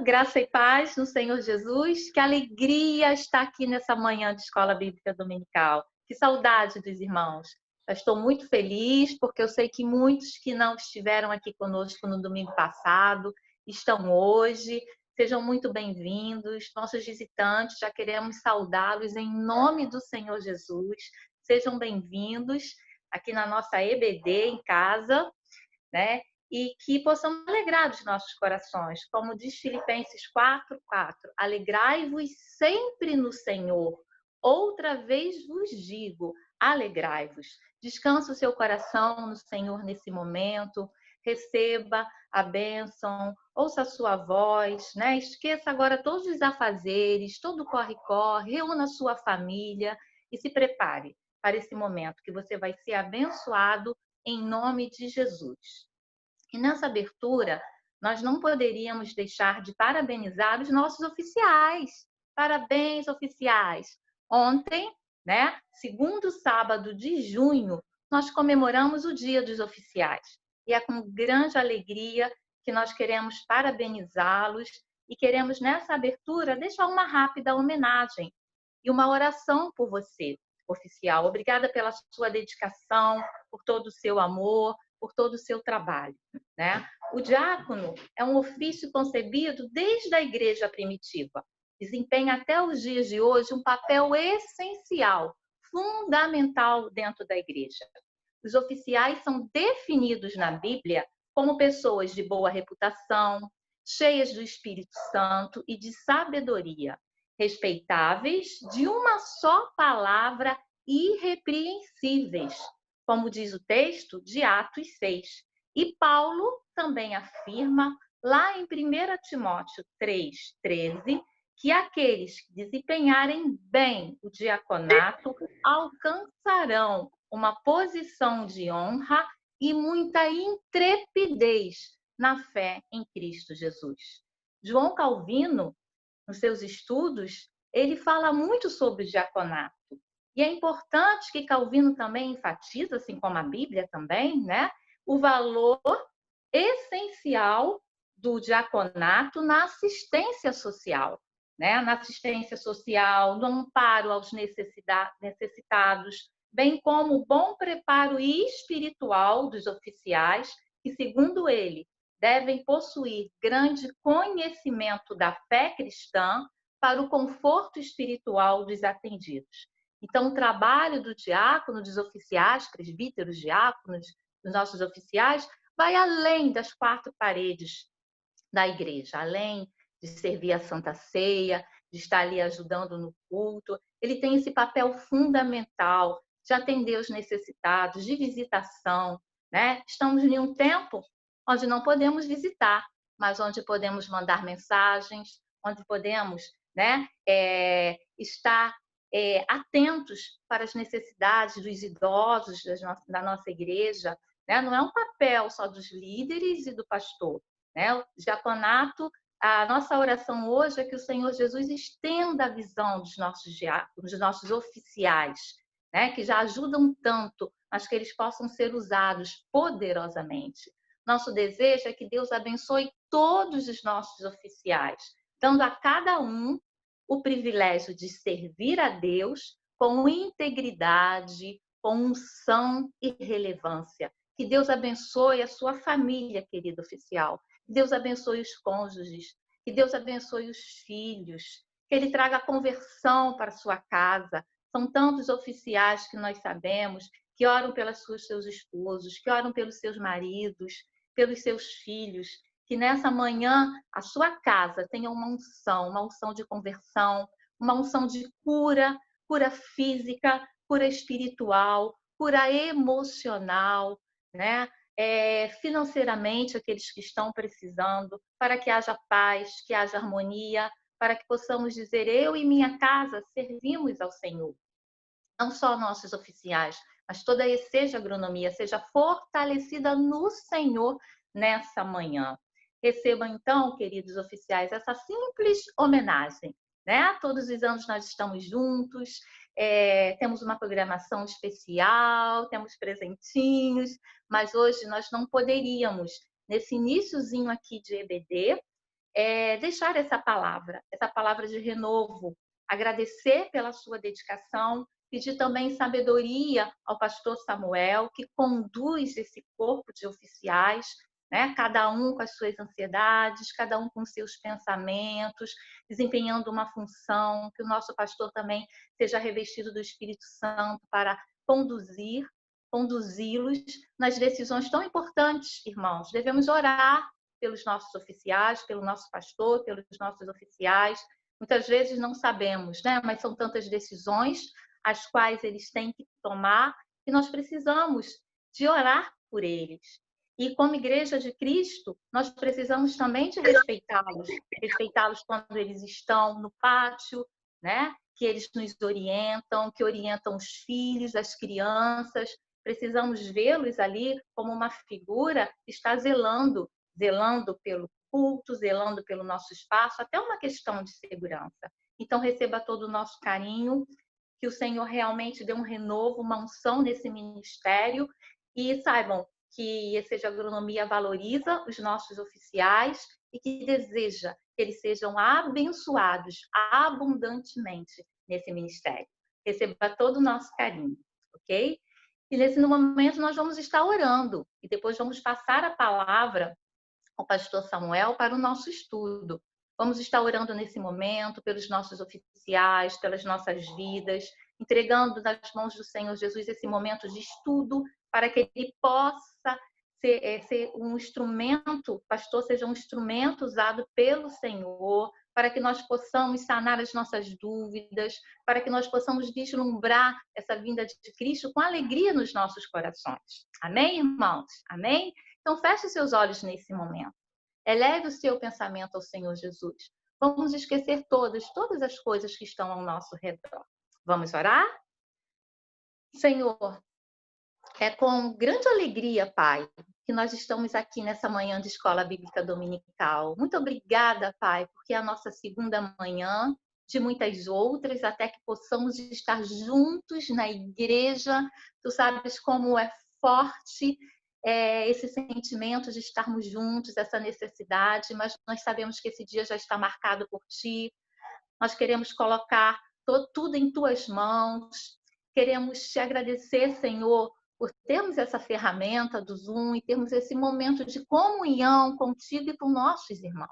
Graça e paz no Senhor Jesus. Que alegria estar aqui nessa manhã de Escola Bíblica Dominical. Que saudade dos irmãos. Eu estou muito feliz porque eu sei que muitos que não estiveram aqui conosco no domingo passado estão hoje. Sejam muito bem-vindos. Nossos visitantes, já queremos saudá-los em nome do Senhor Jesus. Sejam bem-vindos aqui na nossa EBD em casa, né? E que possamos alegrar os nossos corações, como diz Filipenses 4:4. Alegrai-vos sempre no Senhor. Outra vez vos digo, alegrai-vos. Descansa o seu coração no Senhor nesse momento. Receba a bênção, ouça a sua voz, né? Esqueça agora todos os afazeres, todo corre-corre, reúna a sua família e se prepare para esse momento que você vai ser abençoado em nome de Jesus. E nessa abertura, nós não poderíamos deixar de parabenizar os nossos oficiais. Parabéns, oficiais! Ontem, né, segundo sábado de junho, nós comemoramos o Dia dos Oficiais. E é com grande alegria que nós queremos parabenizá-los e queremos, nessa abertura, deixar uma rápida homenagem e uma oração por você, oficial. Obrigada pela sua dedicação, por todo o seu amor, por todo o seu trabalho, né? O diácono é um ofício concebido desde a igreja primitiva. Desempenha até os dias de hoje um papel essencial, fundamental dentro da igreja. Os oficiais são definidos na Bíblia como pessoas de boa reputação, cheias do Espírito Santo e de sabedoria, respeitáveis, de uma só palavra, irrepreensíveis, como diz o texto de Atos 6. E Paulo também afirma lá em 1 Timóteo 3:13, que aqueles que desempenharem bem o diaconato alcançarão uma posição de honra e muita intrepidez na fé em Cristo Jesus. João Calvino, nos seus estudos, ele fala muito sobre o diaconato. E é importante que Calvino também enfatiza, assim como a Bíblia também, né, o valor essencial do diaconato na assistência social, né? Na assistência social, no amparo aos necessitados, bem como o bom preparo espiritual dos oficiais, que, segundo ele, devem possuir grande conhecimento da fé cristã para o conforto espiritual dos atendidos. Então, o trabalho do diácono, dos oficiais, presbíteros, diáconos, dos nossos oficiais, vai além das quatro paredes da igreja, além de servir a Santa Ceia, de estar ali ajudando no culto. Ele tem esse papel fundamental de atender os necessitados, de visitação, né? Estamos em um tempo onde não podemos visitar, mas onde podemos mandar mensagens, onde podemos, né, estar atentos para as necessidades dos idosos da nossa igreja, né? Não é um papel só dos líderes e do pastor, né? O diaconato, a nossa oração hoje é que o Senhor Jesus estenda a visão dos nossos diáconos, dos nossos oficiais, né? Que já ajudam tanto, mas que eles possam ser usados poderosamente. Nosso desejo é que Deus abençoe todos os nossos oficiais, dando a cada um o privilégio de servir a Deus com integridade, com unção e relevância. Que Deus abençoe a sua família, querido oficial. Que Deus abençoe os cônjuges. Que Deus abençoe os filhos. Que Ele traga conversão para a sua casa. São tantos oficiais que nós sabemos que oram pelos seus esposos, que oram pelos seus maridos, pelos seus filhos. Que nessa manhã a sua casa tenha uma unção de conversão, uma unção de cura, cura física, cura espiritual, cura emocional, né? Financeiramente, aqueles que estão precisando, para que haja paz, que haja harmonia, para que possamos dizer: eu e minha casa servimos ao Senhor. Não só nossos oficiais, mas toda a ESEJA Agronomia seja fortalecida no Senhor nessa manhã. Recebam, então, queridos oficiais, essa simples homenagem, né? Todos os anos nós estamos juntos, temos uma programação especial, temos presentinhos, mas hoje nós não poderíamos, nesse iniciozinho aqui de EBD, deixar essa palavra de renovo, agradecer pela sua dedicação, pedir também sabedoria ao pastor Samuel, que conduz esse corpo de oficiais, né? Cada um com as suas ansiedades, cada um com seus pensamentos, desempenhando uma função, que o nosso pastor também seja revestido do Espírito Santo para conduzi-los nas decisões tão importantes, irmãos. Devemos orar pelos nossos oficiais, pelo nosso pastor, pelos nossos oficiais. Muitas vezes não sabemos, né? Mas são tantas decisões as quais eles têm que tomar e nós precisamos de orar por eles. E como Igreja de Cristo, nós precisamos também de respeitá-los quando eles estão no pátio, né? Que eles nos orientam, que orientam os filhos, as crianças. Precisamos vê-los ali como uma figura que está zelando pelo culto, zelando pelo nosso espaço, até uma questão de segurança. Então, receba todo o nosso carinho, que o Senhor realmente dê um renovo, uma unção nesse ministério e saibam que a Seja Agronomia valoriza os nossos oficiais e que deseja que eles sejam abençoados abundantemente nesse ministério. Receba todo o nosso carinho, ok? E nesse momento nós vamos estar orando e depois vamos passar a palavra ao pastor Samuel para o nosso estudo. Vamos estar orando nesse momento pelos nossos oficiais, pelas nossas vidas, entregando nas mãos do Senhor Jesus esse momento de estudo para que ele possa ser um instrumento, pastor, seja um instrumento usado pelo Senhor, para que nós possamos sanar as nossas dúvidas, para que nós possamos vislumbrar essa vinda de Cristo com alegria nos nossos corações. Amém, irmãos? Amém? Então, feche seus olhos nesse momento. Eleve o seu pensamento ao Senhor Jesus. Vamos esquecer todas as coisas que estão ao nosso redor. Vamos orar? Senhor, é com grande alegria, Pai, que nós estamos aqui nessa manhã de Escola Bíblica Dominical. Muito obrigada, Pai, porque é a nossa segunda manhã de muitas outras, até que possamos estar juntos na igreja. Tu sabes como é forte esse sentimento de estarmos juntos, essa necessidade, mas nós sabemos que esse dia já está marcado por Ti. Nós queremos colocar tudo em Tuas mãos. Queremos Te agradecer, Senhor, por termos essa ferramenta do Zoom e termos esse momento de comunhão contigo e com nossos irmãos.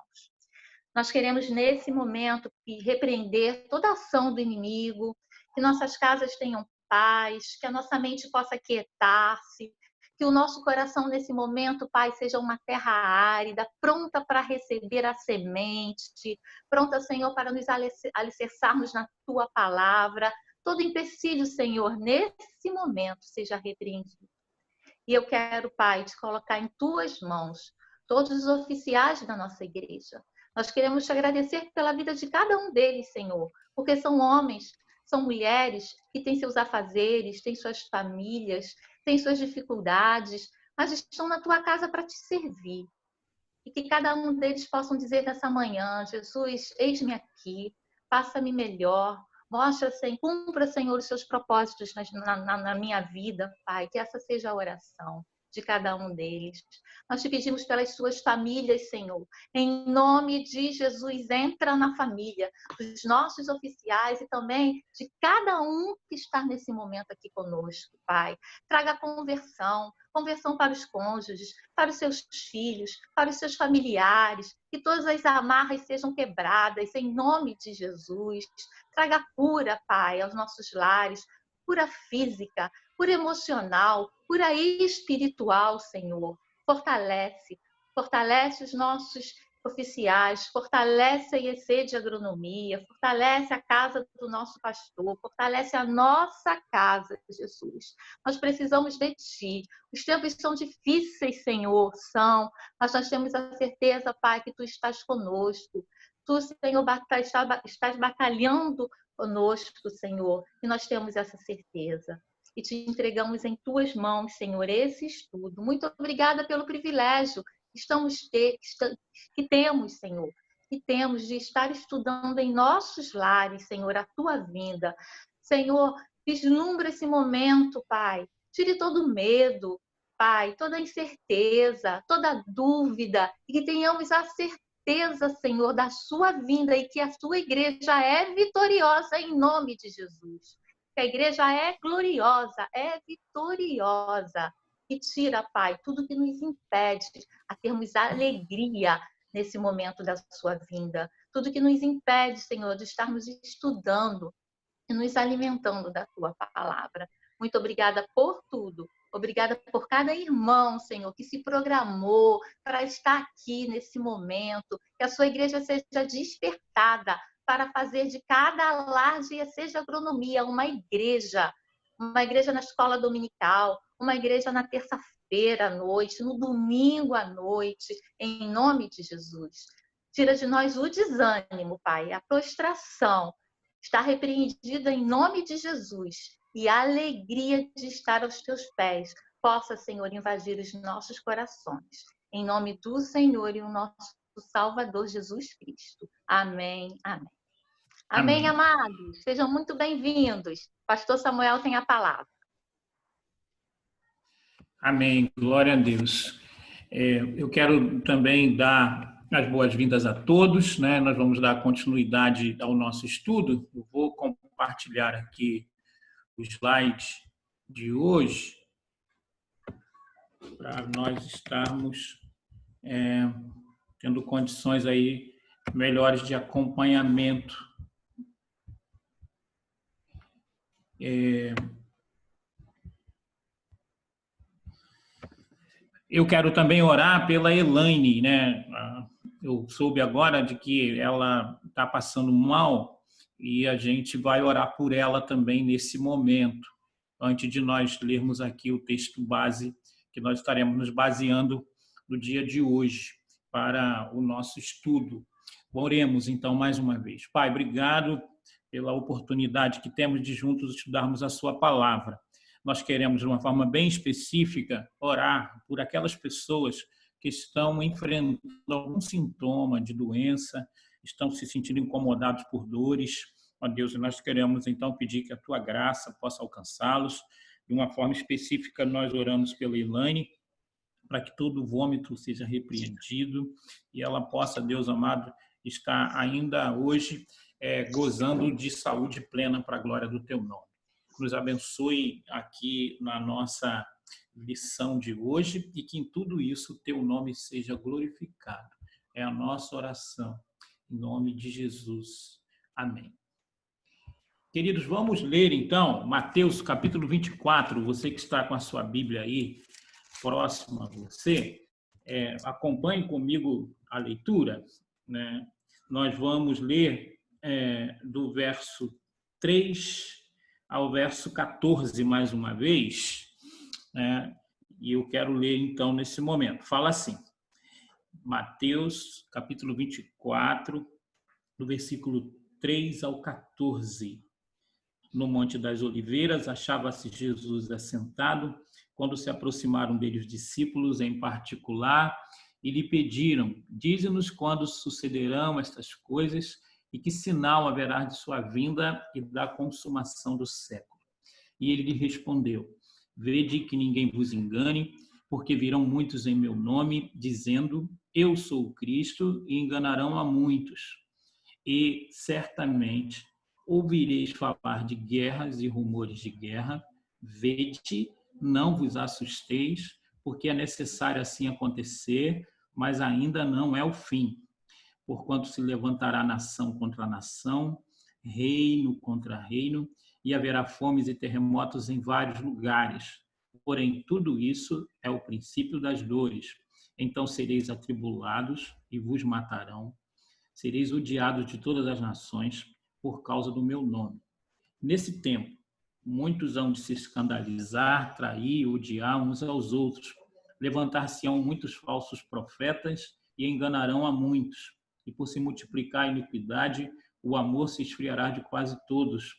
Nós queremos, nesse momento, repreender toda a ação do inimigo, que nossas casas tenham paz, que a nossa mente possa quietar-se, que o nosso coração, nesse momento, Pai, seja uma terra árida, pronta para receber a semente, pronta, Senhor, para nos alicerçarmos na Tua palavra. Todo empecilho, Senhor, nesse momento, seja repreendido. E eu quero, Pai, te colocar em Tuas mãos, todos os oficiais da nossa igreja. Nós queremos te agradecer pela vida de cada um deles, Senhor, porque são homens, são mulheres que têm seus afazeres, têm suas famílias, têm suas dificuldades, mas estão na tua casa para te servir. E que cada um deles possam dizer nessa manhã: Jesus, eis-me aqui, faça-me melhor, mostra, Senhor, cumpra, Senhor, os seus propósitos na minha vida, Pai, que essa seja a oração de cada um deles. Nós te pedimos pelas suas famílias, Senhor. Em nome de Jesus, entra na família dos nossos oficiais e também de cada um que está nesse momento aqui conosco, Pai. Traga conversão para os cônjuges, para os seus filhos, para os seus familiares, que todas as amarras sejam quebradas, em nome de Jesus. Traga cura, Pai, aos nossos lares, cura física, cura emocional, cura espiritual, Senhor. Fortalece os nossos oficiais, fortalece a IEC de Agronomia, fortalece a casa do nosso pastor, fortalece a nossa casa, Jesus. Nós precisamos de Ti. Os tempos são difíceis, Senhor, mas nós temos a certeza, Pai, que Tu estás conosco. Tu, Senhor, estás batalhando conosco, Senhor, e nós temos essa certeza. E te entregamos em Tuas mãos, Senhor, esse estudo. Muito obrigada pelo privilégio que temos, Senhor, de estar estudando em nossos lares, Senhor, a Tua vinda. Senhor, vislumbra esse momento, Pai. Tire todo o medo, Pai, toda a incerteza, toda a dúvida, e que tenhamos a certeza, certeza, Senhor, da sua vinda e que a sua igreja é vitoriosa em nome de Jesus. Que a igreja é gloriosa, é vitoriosa. E tira, Pai, tudo que nos impede a termos alegria nesse momento da sua vinda. Tudo que nos impede, Senhor, de estarmos estudando e nos alimentando da tua palavra. Muito obrigada por tudo. Obrigada por cada irmão, Senhor, que se programou para estar aqui nesse momento. Que a sua igreja seja despertada para fazer de cada lar de Seja Agronomia uma igreja na escola dominical, uma igreja na terça-feira à noite, no domingo à noite, em nome de Jesus. Tira de nós o desânimo, Pai, a prostração. Está repreendida em nome de Jesus. E a alegria de estar aos teus pés possa, Senhor, invadir os nossos corações. Em nome do Senhor e o nosso Salvador Jesus Cristo. Amém, amém. Amém, amados. Sejam muito bem-vindos. Pastor Samuel tem a palavra. Amém. Glória a Deus. Eu quero também dar as boas-vindas a todos, né? Nós vamos dar continuidade ao nosso estudo. Eu vou compartilhar aqui o slide de hoje para nós estarmos tendo condições aí melhores de acompanhamento. Eu quero também orar pela Elaine, né? Eu soube agora de que ela está passando mal e a gente vai orar por ela também nesse momento, antes de nós lermos aqui o texto base que nós estaremos nos baseando no dia de hoje para o nosso estudo. Oremos então mais uma vez. Pai, obrigado pela oportunidade que temos de juntos estudarmos a sua palavra. Nós queremos, de uma forma bem específica, orar por aquelas pessoas que estão enfrentando algum sintoma de doença, estão se sentindo incomodados por dores. Ó Deus, nós queremos então pedir que a tua graça possa alcançá-los. De uma forma específica, nós oramos pela Elaine, para que todo vômito seja repreendido e ela possa, Deus amado, estar ainda hoje gozando de saúde plena para a glória do teu nome. Nos abençoe aqui na nossa lição de hoje e que em tudo isso o teu nome seja glorificado. É a nossa oração, em nome de Jesus. Amém. Queridos, vamos ler então Mateus capítulo 24. Você que está com a sua Bíblia aí próximo a você, acompanhe comigo a leitura, né? Nós vamos ler do verso 3 ao verso 14 mais uma vez, né? E eu quero ler então nesse momento. Fala assim, Mateus capítulo 24, do versículo 3 ao 14. No Monte das Oliveiras, achava-se Jesus assentado, quando se aproximaram dele os discípulos em particular e lhe pediram: dize-nos quando sucederão estas coisas e que sinal haverá de sua vinda e da consumação do século. E ele lhe respondeu: vede que ninguém vos engane, porque virão muitos em meu nome, dizendo: eu sou o Cristo, e enganarão a muitos. E certamente ouvireis falar de guerras e rumores de guerra. Vede, não vos assusteis, porque é necessário assim acontecer, mas ainda não é o fim. Porquanto se levantará nação contra nação, reino contra reino, e haverá fomes e terremotos em vários lugares. Porém, tudo isso é o princípio das dores. Então sereis atribulados e vos matarão. Sereis odiados de todas as nações por causa do meu nome. Nesse tempo, muitos hão de se escandalizar, trair, odiar uns aos outros. Levantar-se-ão muitos falsos profetas e enganarão a muitos. E por se multiplicar a iniquidade, o amor se esfriará de quase todos.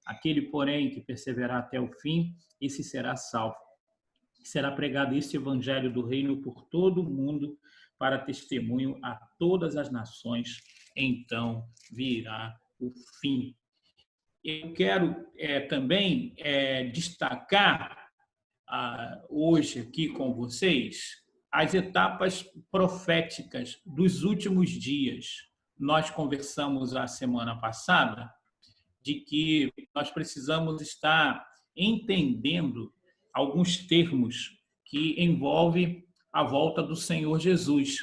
Aquele, porém, que perseverar até o fim, esse será salvo. Será pregado este evangelho do reino por todo o mundo, para testemunho a todas as nações, então virá o fim. Eu quero também destacar hoje aqui com vocês as etapas proféticas dos últimos dias. Nós conversamos a semana passada de que nós precisamos estar entendendo alguns termos que envolvem a volta do Senhor Jesus,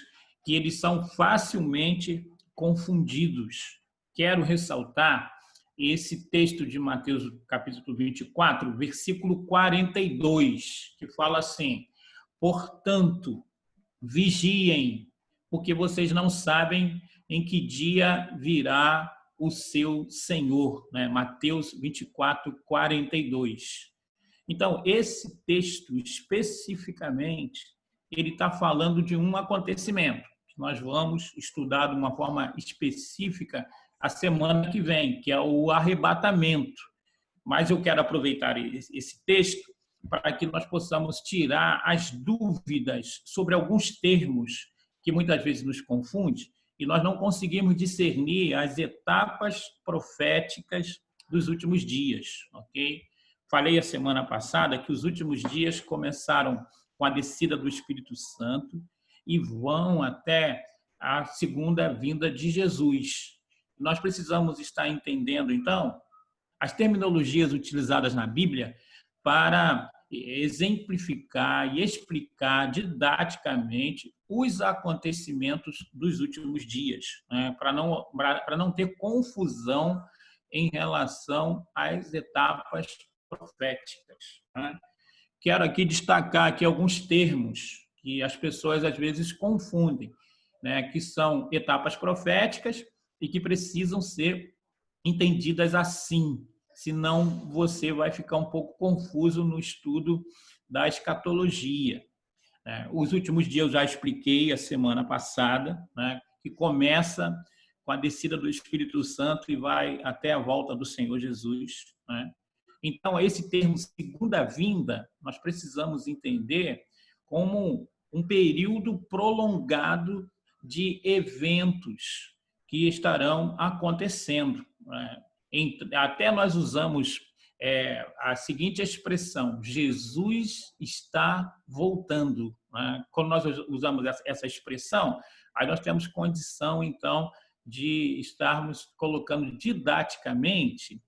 que eles são facilmente confundidos. Quero ressaltar esse texto de Mateus, capítulo 24, versículo 42, que fala assim: portanto, vigiem, porque vocês não sabem em que dia virá o seu Senhor. Né? Mateus 24, 42. Então, esse texto, especificamente, ele está falando de um acontecimento que nós vamos estudar de uma forma específica a semana que vem, que é o arrebatamento. Mas eu quero aproveitar esse texto para que nós possamos tirar as dúvidas sobre alguns termos que muitas vezes nos confundem e nós não conseguimos discernir as etapas proféticas dos últimos dias, ok? Falei a semana passada que os últimos dias começaram com a descida do Espírito Santo e vão até a segunda vinda de Jesus. Nós precisamos estar entendendo, então, as terminologias utilizadas na Bíblia para exemplificar e explicar didaticamente os acontecimentos dos últimos dias, né? Para não ter confusão em relação às etapas proféticas. Né? Quero aqui destacar aqui alguns termos que as pessoas às vezes confundem, né? Que são etapas proféticas e que precisam ser entendidas assim, senão você vai ficar um pouco confuso no estudo da escatologia. Os últimos dias eu já expliquei a semana passada, né, que começa com a descida do Espírito Santo e vai até a volta do Senhor Jesus. Né? Então, esse termo segunda vinda, nós precisamos entender como um período prolongado de eventos que estarão acontecendo. Né? Até nós usamos a seguinte expressão: Jesus está voltando. Né? Quando nós usamos essa expressão, aí nós temos condição, então, de estarmos colocando didaticamente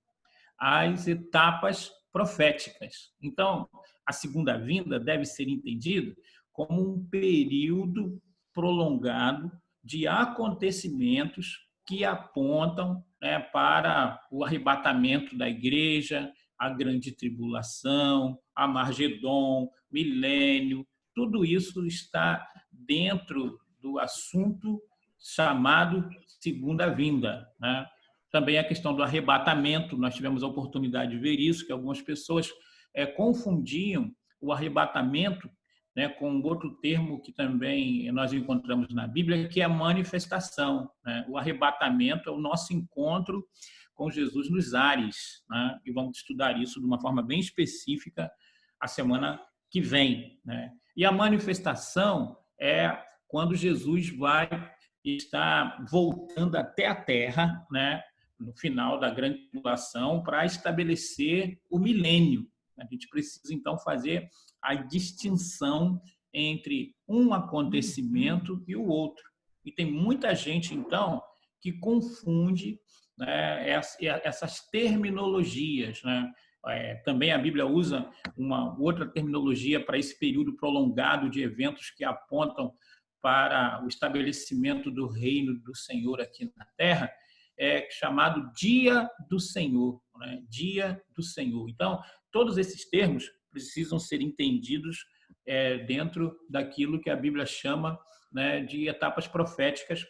as etapas proféticas. Então, a segunda vinda deve ser entendida como um período prolongado de acontecimentos que apontam, né, para o arrebatamento da igreja, a grande tribulação, a Margedon, milênio, tudo isso está dentro do assunto chamado segunda vinda. Né? Também a questão do arrebatamento, nós tivemos a oportunidade de ver isso, que algumas pessoas confundiam o arrebatamento, né, com outro termo que também nós encontramos na Bíblia, que é a manifestação. Né? O arrebatamento é o nosso encontro com Jesus nos ares. Né? E vamos estudar isso de uma forma bem específica a semana que vem. Né? E a manifestação é quando Jesus vai estar voltando até a Terra, né, no final da grande tribulação, para estabelecer o milênio. A gente precisa, então, fazer a distinção entre um acontecimento e o outro. E tem muita gente, então, que confunde, né, essas terminologias. Né? Também a Bíblia usa uma outra terminologia para esse período prolongado de eventos que apontam para o estabelecimento do reino do Senhor aqui na Terra, chamado Dia do Senhor. Né? Dia do Senhor. Então, todos esses termos precisam ser entendidos dentro daquilo que a Bíblia chama, né, de etapas proféticas,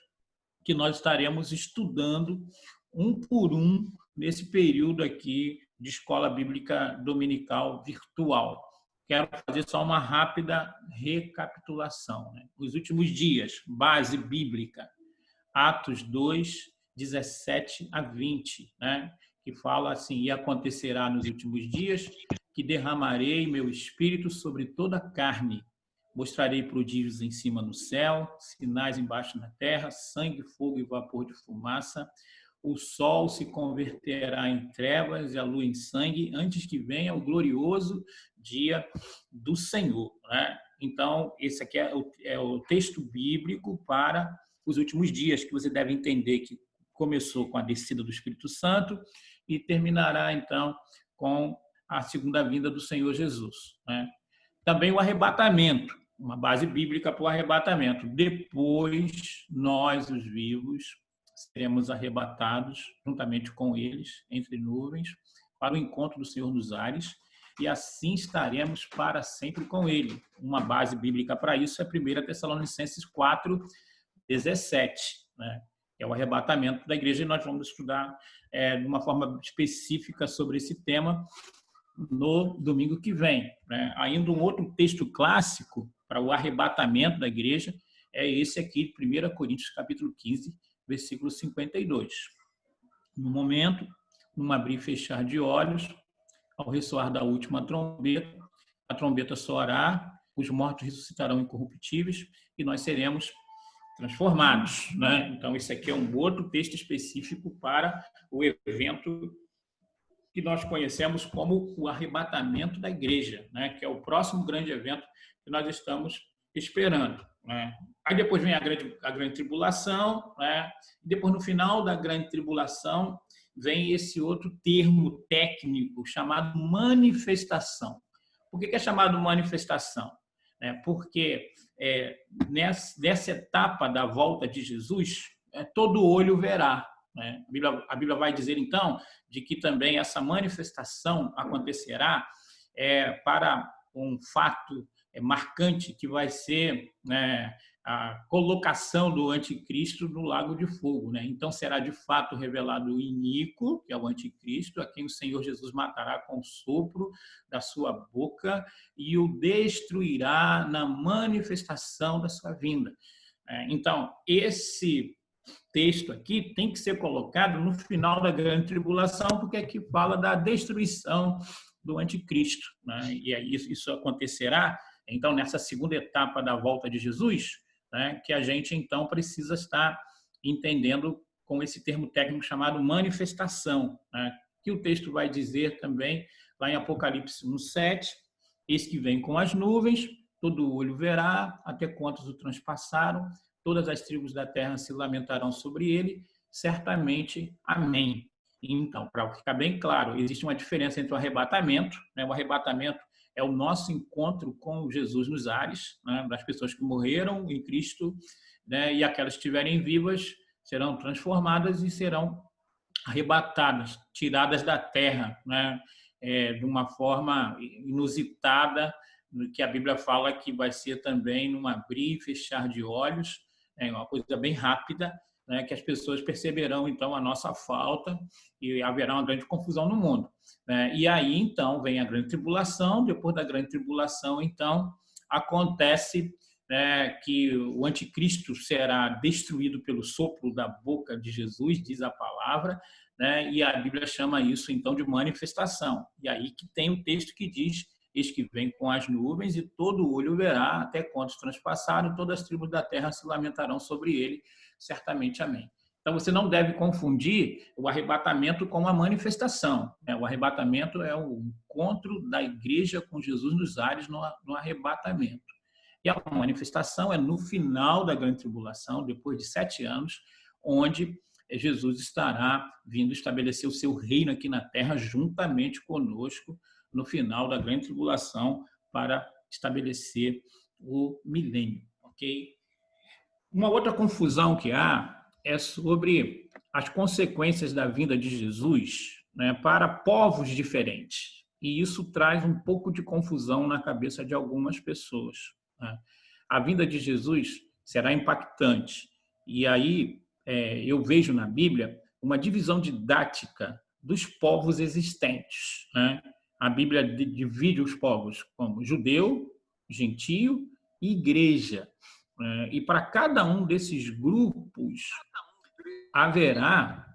que nós estaremos estudando um por um nesse período aqui de escola bíblica dominical virtual. Quero fazer só uma rápida recapitulação. Né? Os últimos dias, base bíblica, Atos 2, 17 a 20, né? Que fala assim: e acontecerá nos últimos dias que derramarei meu espírito sobre toda a carne. Mostrarei prodígios em cima no céu, sinais embaixo na terra, sangue, fogo e vapor de fumaça. O sol se converterá em trevas e a lua em sangue, antes que venha o glorioso dia do Senhor. Né? Então, esse aqui é o texto bíblico para os últimos dias, que você deve entender que começou com a descida do Espírito Santo e terminará, então, com a segunda vinda do Senhor Jesus, né? Também o arrebatamento, uma base bíblica para o arrebatamento. Depois, nós, os vivos, seremos arrebatados juntamente com eles, entre nuvens, para o encontro do Senhor nos ares, e assim estaremos para sempre com ele. Uma base bíblica para isso é 1 Tessalonicenses 4:17, né? É o arrebatamento da igreja, e nós vamos estudar de uma forma específica sobre esse tema no domingo que vem, né? Ainda um outro texto clássico para o arrebatamento da igreja é esse aqui, 1 Coríntios capítulo 15, versículo 52. No momento, num abrir e fechar de olhos, ao ressoar da última trombeta, a trombeta soará, os mortos ressuscitarão incorruptíveis e nós seremos transformados, né? Então, esse aqui é um outro texto específico para o evento que nós conhecemos como o arrebatamento da igreja, né? Que é o próximo grande evento que nós estamos esperando, né? Aí depois vem a grande tribulação, né? E depois, no final da grande tribulação, vem esse outro termo técnico chamado manifestação. Por que é chamado manifestação? Porque nessa etapa da volta de Jesus, todo olho verá, né? A Bíblia vai dizer, então, de que também essa manifestação acontecerá para um fato marcante, que vai ser, né, a colocação do anticristo no lago de fogo, né? Então será de fato revelado o iníquo, que é o anticristo, a quem o Senhor Jesus matará com o sopro da sua boca e o destruirá na manifestação da sua vinda. Então, esse texto aqui tem que ser colocado no final da grande tribulação, porque aqui fala da destruição do anticristo, né? E aí isso acontecerá, então, nessa segunda etapa da volta de Jesus, né, que a gente, então, precisa estar entendendo com esse termo técnico chamado manifestação, né, que o texto vai dizer também, lá em Apocalipse 1:7, eis que vem com as nuvens, todo olho verá, até quantos o transpassaram, todas as tribos da terra se lamentarão sobre ele, certamente, amém. Então, para ficar bem claro, existe uma diferença entre o arrebatamento, né? O arrebatamento é o nosso encontro com Jesus nos ares, né? Das pessoas que morreram em Cristo, né? E aquelas que estiverem vivas serão transformadas e serão arrebatadas, tiradas da terra, né? De uma forma inusitada, que a Bíblia fala que vai ser também num abrir e fechar de olhos, uma coisa bem rápida, né, que as pessoas perceberão, então, a nossa falta e haverá uma grande confusão no mundo, né? E aí, então, vem a grande tribulação. Depois da grande tribulação, então, acontece, né, que o anticristo será destruído pelo sopro da boca de Jesus, diz a palavra, né? E a Bíblia chama isso, então, de manifestação. E aí que tem o texto que diz: eis que vem com as nuvens e todo olho verá, até quantos transpassaram, todas as tribos da terra se lamentarão sobre ele, certamente, amém. Então, você não deve confundir o arrebatamento com a manifestação, né? O arrebatamento é o encontro da igreja com Jesus nos ares no arrebatamento. E a manifestação é no final da grande tribulação, depois de 7 anos, onde Jesus estará vindo estabelecer o seu reino aqui na terra juntamente conosco no final da grande tribulação para estabelecer o milênio, ok? Uma outra confusão que há é sobre as consequências da vinda de Jesus, né, para povos diferentes. E isso traz um pouco de confusão na cabeça de algumas pessoas, né? A vinda de Jesus será impactante. E aí eu vejo na Bíblia uma divisão didática dos povos existentes, né? A Bíblia divide os povos como judeu, gentio e igreja. E para cada um desses grupos haverá,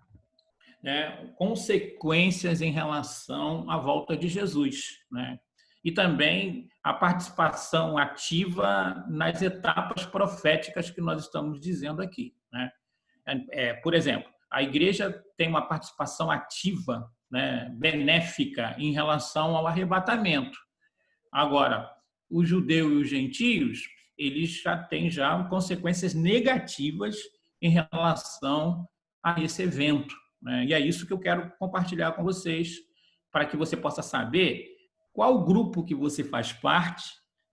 né, consequências em relação à volta de Jesus, né? E também a participação ativa nas etapas proféticas que nós estamos dizendo aqui, né? Por exemplo, a igreja tem uma participação ativa, né, benéfica em relação ao arrebatamento. Agora, o judeu e os gentios, eles já têm consequências negativas em relação a esse evento, né? E é isso que eu quero compartilhar com vocês, para que você possa saber qual grupo que você faz parte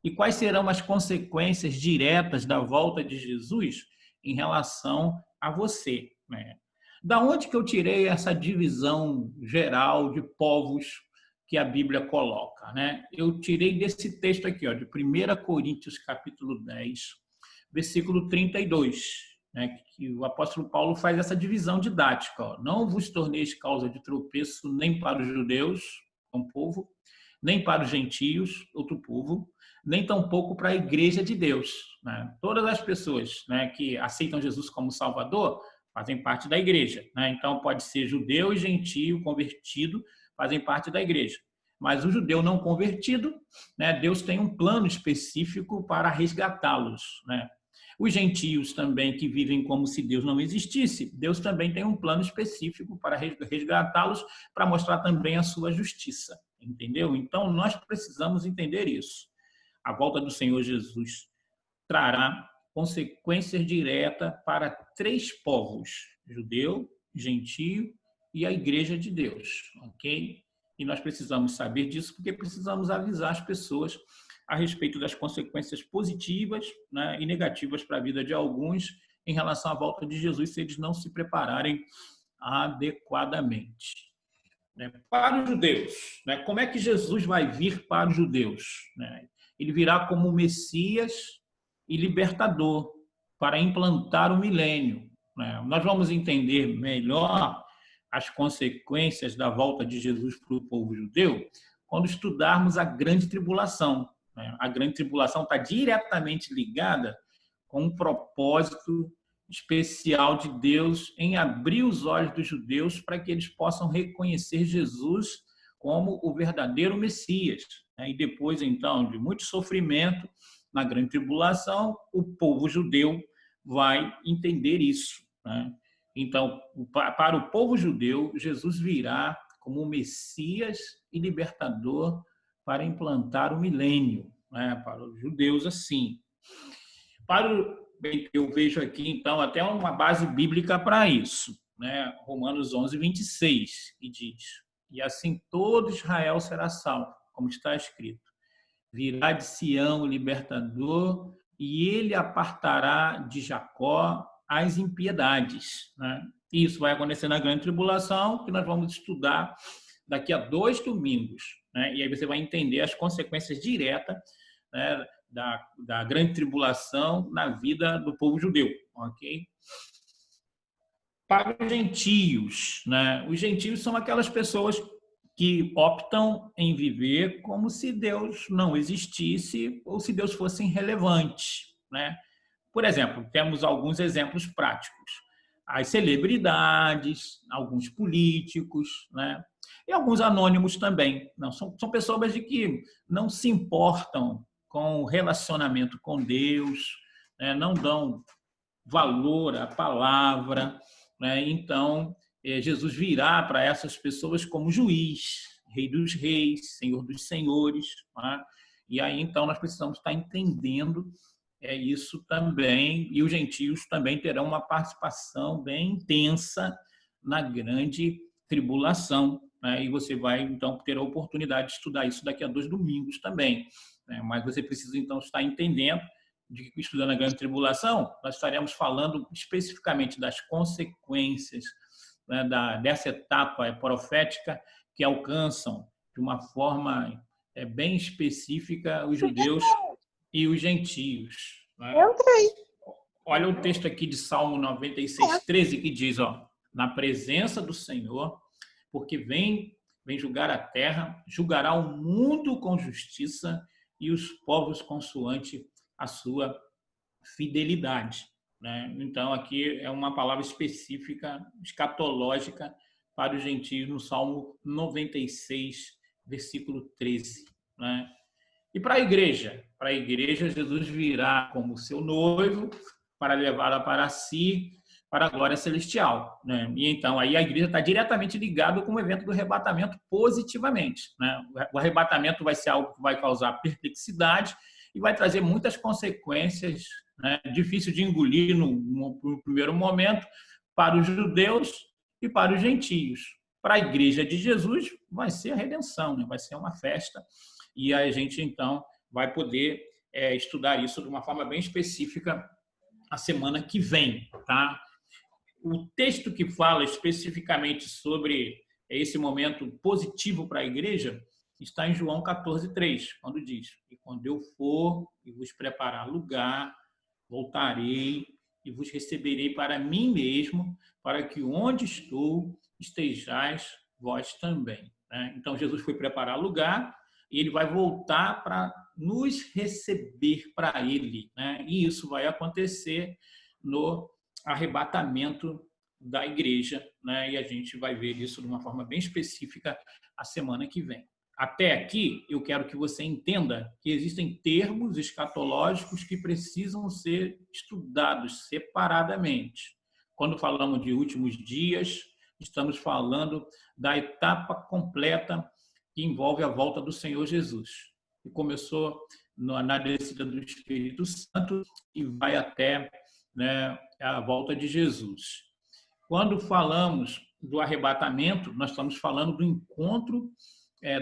e quais serão as consequências diretas da volta de Jesus em relação a você, né? Da onde que eu tirei essa divisão geral de povos que a Bíblia coloca, né? Eu tirei desse texto aqui, ó, de 1 Coríntios, capítulo 10, versículo 32, né? Que o apóstolo Paulo faz essa divisão didática, ó. Não vos torneis causa de tropeço nem para os judeus, um povo, nem para os gentios, outro povo, nem tampouco para a igreja de Deus, né? Todas as pessoas, né, que aceitam Jesus como Salvador fazem parte da igreja, né? Então pode ser judeu e gentio convertido, fazem parte da igreja. Mas o judeu não convertido, né, Deus tem um plano específico para resgatá-los, né? Os gentios também que vivem como se Deus não existisse, Deus também tem um plano específico para resgatá-los, para mostrar também a sua justiça, entendeu? Então nós precisamos entender isso. A volta do Senhor Jesus trará consequências diretas para 3 povos: judeu, gentio e a igreja de Deus, ok? E nós precisamos saber disso porque precisamos avisar as pessoas a respeito das consequências positivas, né, e negativas para a vida de alguns em relação à volta de Jesus, se eles não se prepararem adequadamente. Para os judeus, né, como é que Jesus vai vir para os judeus, né? Ele virá como Messias e libertador para implantar o milênio, né? Nós vamos entender melhor as consequências da volta de Jesus para o povo judeu quando estudarmos a grande tribulação, né? A grande tribulação está diretamente ligada com um propósito especial de Deus em abrir os olhos dos judeus para que eles possam reconhecer Jesus como o verdadeiro Messias. E depois, então, de muito sofrimento, na grande tribulação, o povo judeu vai entender isso, né? Então, para o povo judeu, Jesus virá como o Messias e libertador para implantar o milênio, né? Para os judeus, assim. Eu vejo aqui, então, até uma base bíblica para isso, né? Romanos 11, 26, que diz: e assim todo Israel será salvo, como está escrito. Virá de Sião o libertador, e ele apartará de Jacó as impiedades, né? Isso vai acontecer na grande tribulação, que nós vamos estudar daqui a 2 domingos, né? E aí você vai entender as consequências diretas, né, da grande tribulação na vida do povo judeu, ok? Para os gentios, né? Os gentios são aquelas pessoas que optam em viver como se Deus não existisse ou se Deus fosse irrelevante, né? Por exemplo, temos alguns exemplos práticos: as celebridades, alguns políticos, né? E alguns anônimos também. Não, são pessoas de que não se importam com o relacionamento com Deus, né? Não dão valor à palavra, né? Então, Jesus virá para essas pessoas como juiz, rei dos reis, senhor dos senhores, né? E aí, então, nós precisamos estar entendendo isso também, e os gentios também terão uma participação bem intensa na grande tribulação, né? E você vai, então, ter a oportunidade de estudar isso daqui a 2 domingos também, né? Mas você precisa, então, estar entendendo de que, estudando a grande tribulação, nós estaremos falando especificamente das consequências, né, dessa etapa profética que alcançam de uma forma bem específica os judeus e os gentios, né? Olha o texto aqui de Salmo 96, 13, que diz, ó: na presença do Senhor, porque vem julgar a terra, julgará o mundo com justiça e os povos consoante a sua fidelidade, né? Então, aqui é uma palavra específica, escatológica, para os gentios, no Salmo 96, versículo 13, né? E para a igreja, Jesus virá como seu noivo para levá-la para si, para a glória celestial, né? E então aí a igreja está diretamente ligada com o evento do arrebatamento positivamente, né? O arrebatamento vai ser algo que vai causar perplexidade, e vai trazer muitas consequências, né, difícil de engolir no primeiro momento para os judeus e para os gentios. Para a Igreja de Jesus vai ser a redenção, né? Vai ser uma festa, e a gente então vai poder estudar isso de uma forma bem específica a semana que vem, tá? O texto que fala especificamente sobre esse momento positivo para a igreja está em João 14:3, quando diz: "E quando eu for e vos preparar lugar, voltarei e vos receberei para mim mesmo, para que onde estou estejais vós também." Então, Jesus foi preparar lugar e ele vai voltar para nos receber para ele, né? E isso vai acontecer no arrebatamento da igreja, né? E a gente vai ver isso de uma forma bem específica a semana que vem. Até aqui, eu quero que você entenda que existem termos escatológicos que precisam ser estudados separadamente. Quando falamos de últimos dias, estamos falando da etapa completa que envolve a volta do Senhor Jesus, que começou na descida do Espírito Santo e vai até, né, a volta de Jesus. Quando falamos do arrebatamento, nós estamos falando do encontro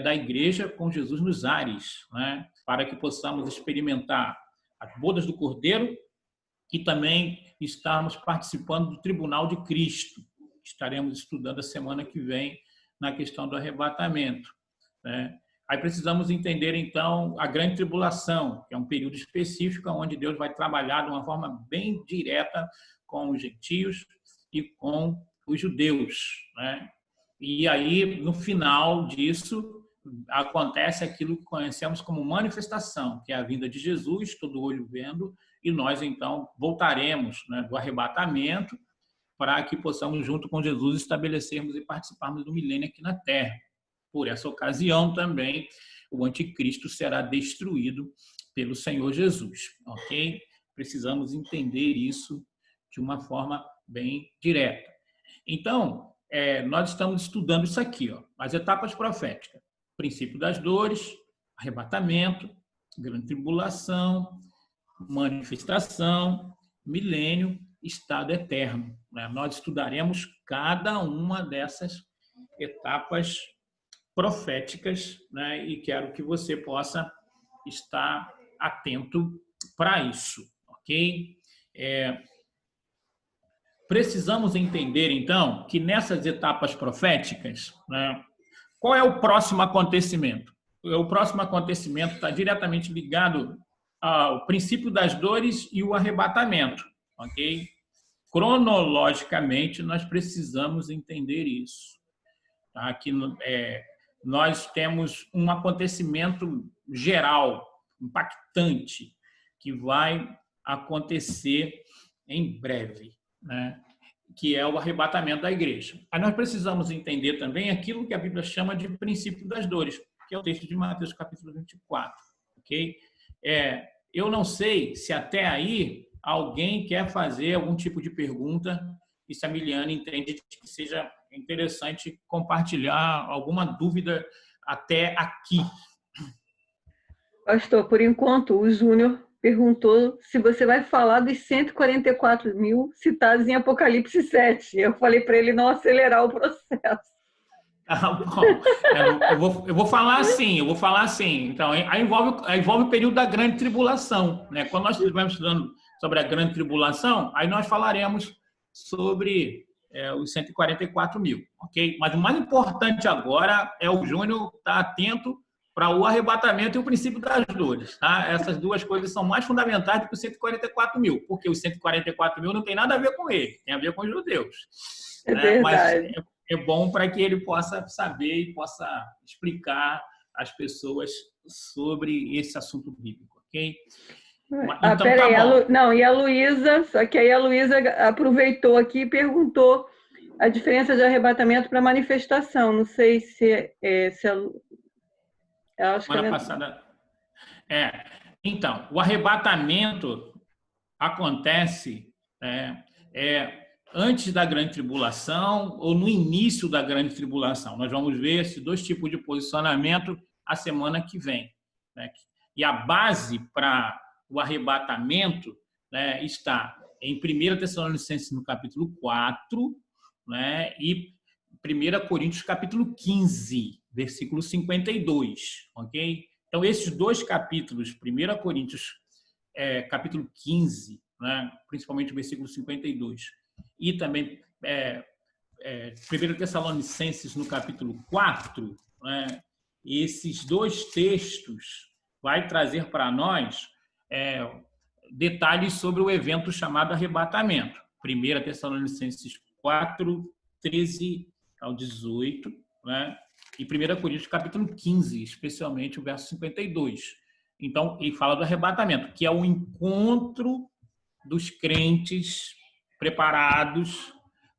da igreja com Jesus nos ares, né, para que possamos experimentar as bodas do Cordeiro e também estarmos participando do tribunal de Cristo. Estaremos estudando a semana que vem na questão do arrebatamento, né? Aí precisamos entender, então, a grande tribulação, que é um período específico onde Deus vai trabalhar de uma forma bem direta com os gentios e com os judeus, né? E aí, no final disso, acontece aquilo que conhecemos como manifestação, que é a vinda de Jesus, todo olho vendo, e nós, então, voltaremos, né, do arrebatamento para que possamos, junto com Jesus, estabelecermos e participarmos do milênio aqui na Terra. Por essa ocasião também, o anticristo será destruído pelo Senhor Jesus, ok? Precisamos entender isso de uma forma bem direta. Então, nós estamos estudando isso aqui, ó, as etapas proféticas: princípio das dores, arrebatamento, grande tribulação, manifestação, milênio, estado eterno, né? Nós estudaremos cada uma dessas etapas proféticas, né? E quero que você possa estar atento para isso, ok? Precisamos entender, então, que nessas etapas proféticas, né, qual é o próximo acontecimento? O próximo acontecimento está diretamente ligado ao princípio das dores e o arrebatamento, ok? Cronologicamente, nós precisamos entender isso. Tá? Aqui, nós temos um acontecimento geral, impactante, que vai acontecer em breve, né? Que é o arrebatamento da igreja. Aí nós precisamos entender também aquilo que a Bíblia chama de princípio das dores, que é o texto de Mateus, capítulo 24. Okay? Eu não sei se até aí alguém quer fazer algum tipo de pergunta e se a Miliane entende que seja interessante compartilhar alguma dúvida até aqui. Pastor, por enquanto, o Júnior perguntou se você vai falar dos 144 mil citados em Apocalipse 7. Eu falei para ele não acelerar o processo. Bom, eu vou falar assim. Então, aí envolve o período da grande tribulação, né? Quando nós estivermos estudando sobre a grande tribulação, aí nós falaremos sobre os 144 mil, ok? Mas o mais importante agora é o Júnior estar atento para o arrebatamento e o princípio das dores, tá? Essas duas coisas são mais fundamentais do que os 144 mil, porque os 144 mil não tem nada a ver com ele, tem a ver com os judeus. É verdade. Mas é bom para que ele possa saber e possa explicar às pessoas sobre esse assunto bíblico, ok? Então, peraí, e a Luísa, só que aí a Luísa aproveitou aqui e perguntou a diferença de arrebatamento para manifestação. Não sei se semana passada. Então, o arrebatamento acontece antes da grande tribulação ou no início da grande tribulação. Nós vamos ver esses dois tipos de posicionamento a semana que vem, né? E a base para o arrebatamento, né, está em 1 Tessalonicenses, no capítulo 4, né, e 1 Coríntios, capítulo 15, versículo 52. Ok? Então, esses dois capítulos, 1 Coríntios, capítulo 15, né, principalmente o versículo 52, e também 1 Tessalonicenses, no capítulo 4, né, esses dois textos vai trazer para nós detalhes sobre o evento chamado arrebatamento. 1 Tessalonicenses 4, 13 ao 18, né, e 1 Coríntios, capítulo 15, especialmente o verso 52. Então, ele fala do arrebatamento, que é o encontro dos crentes preparados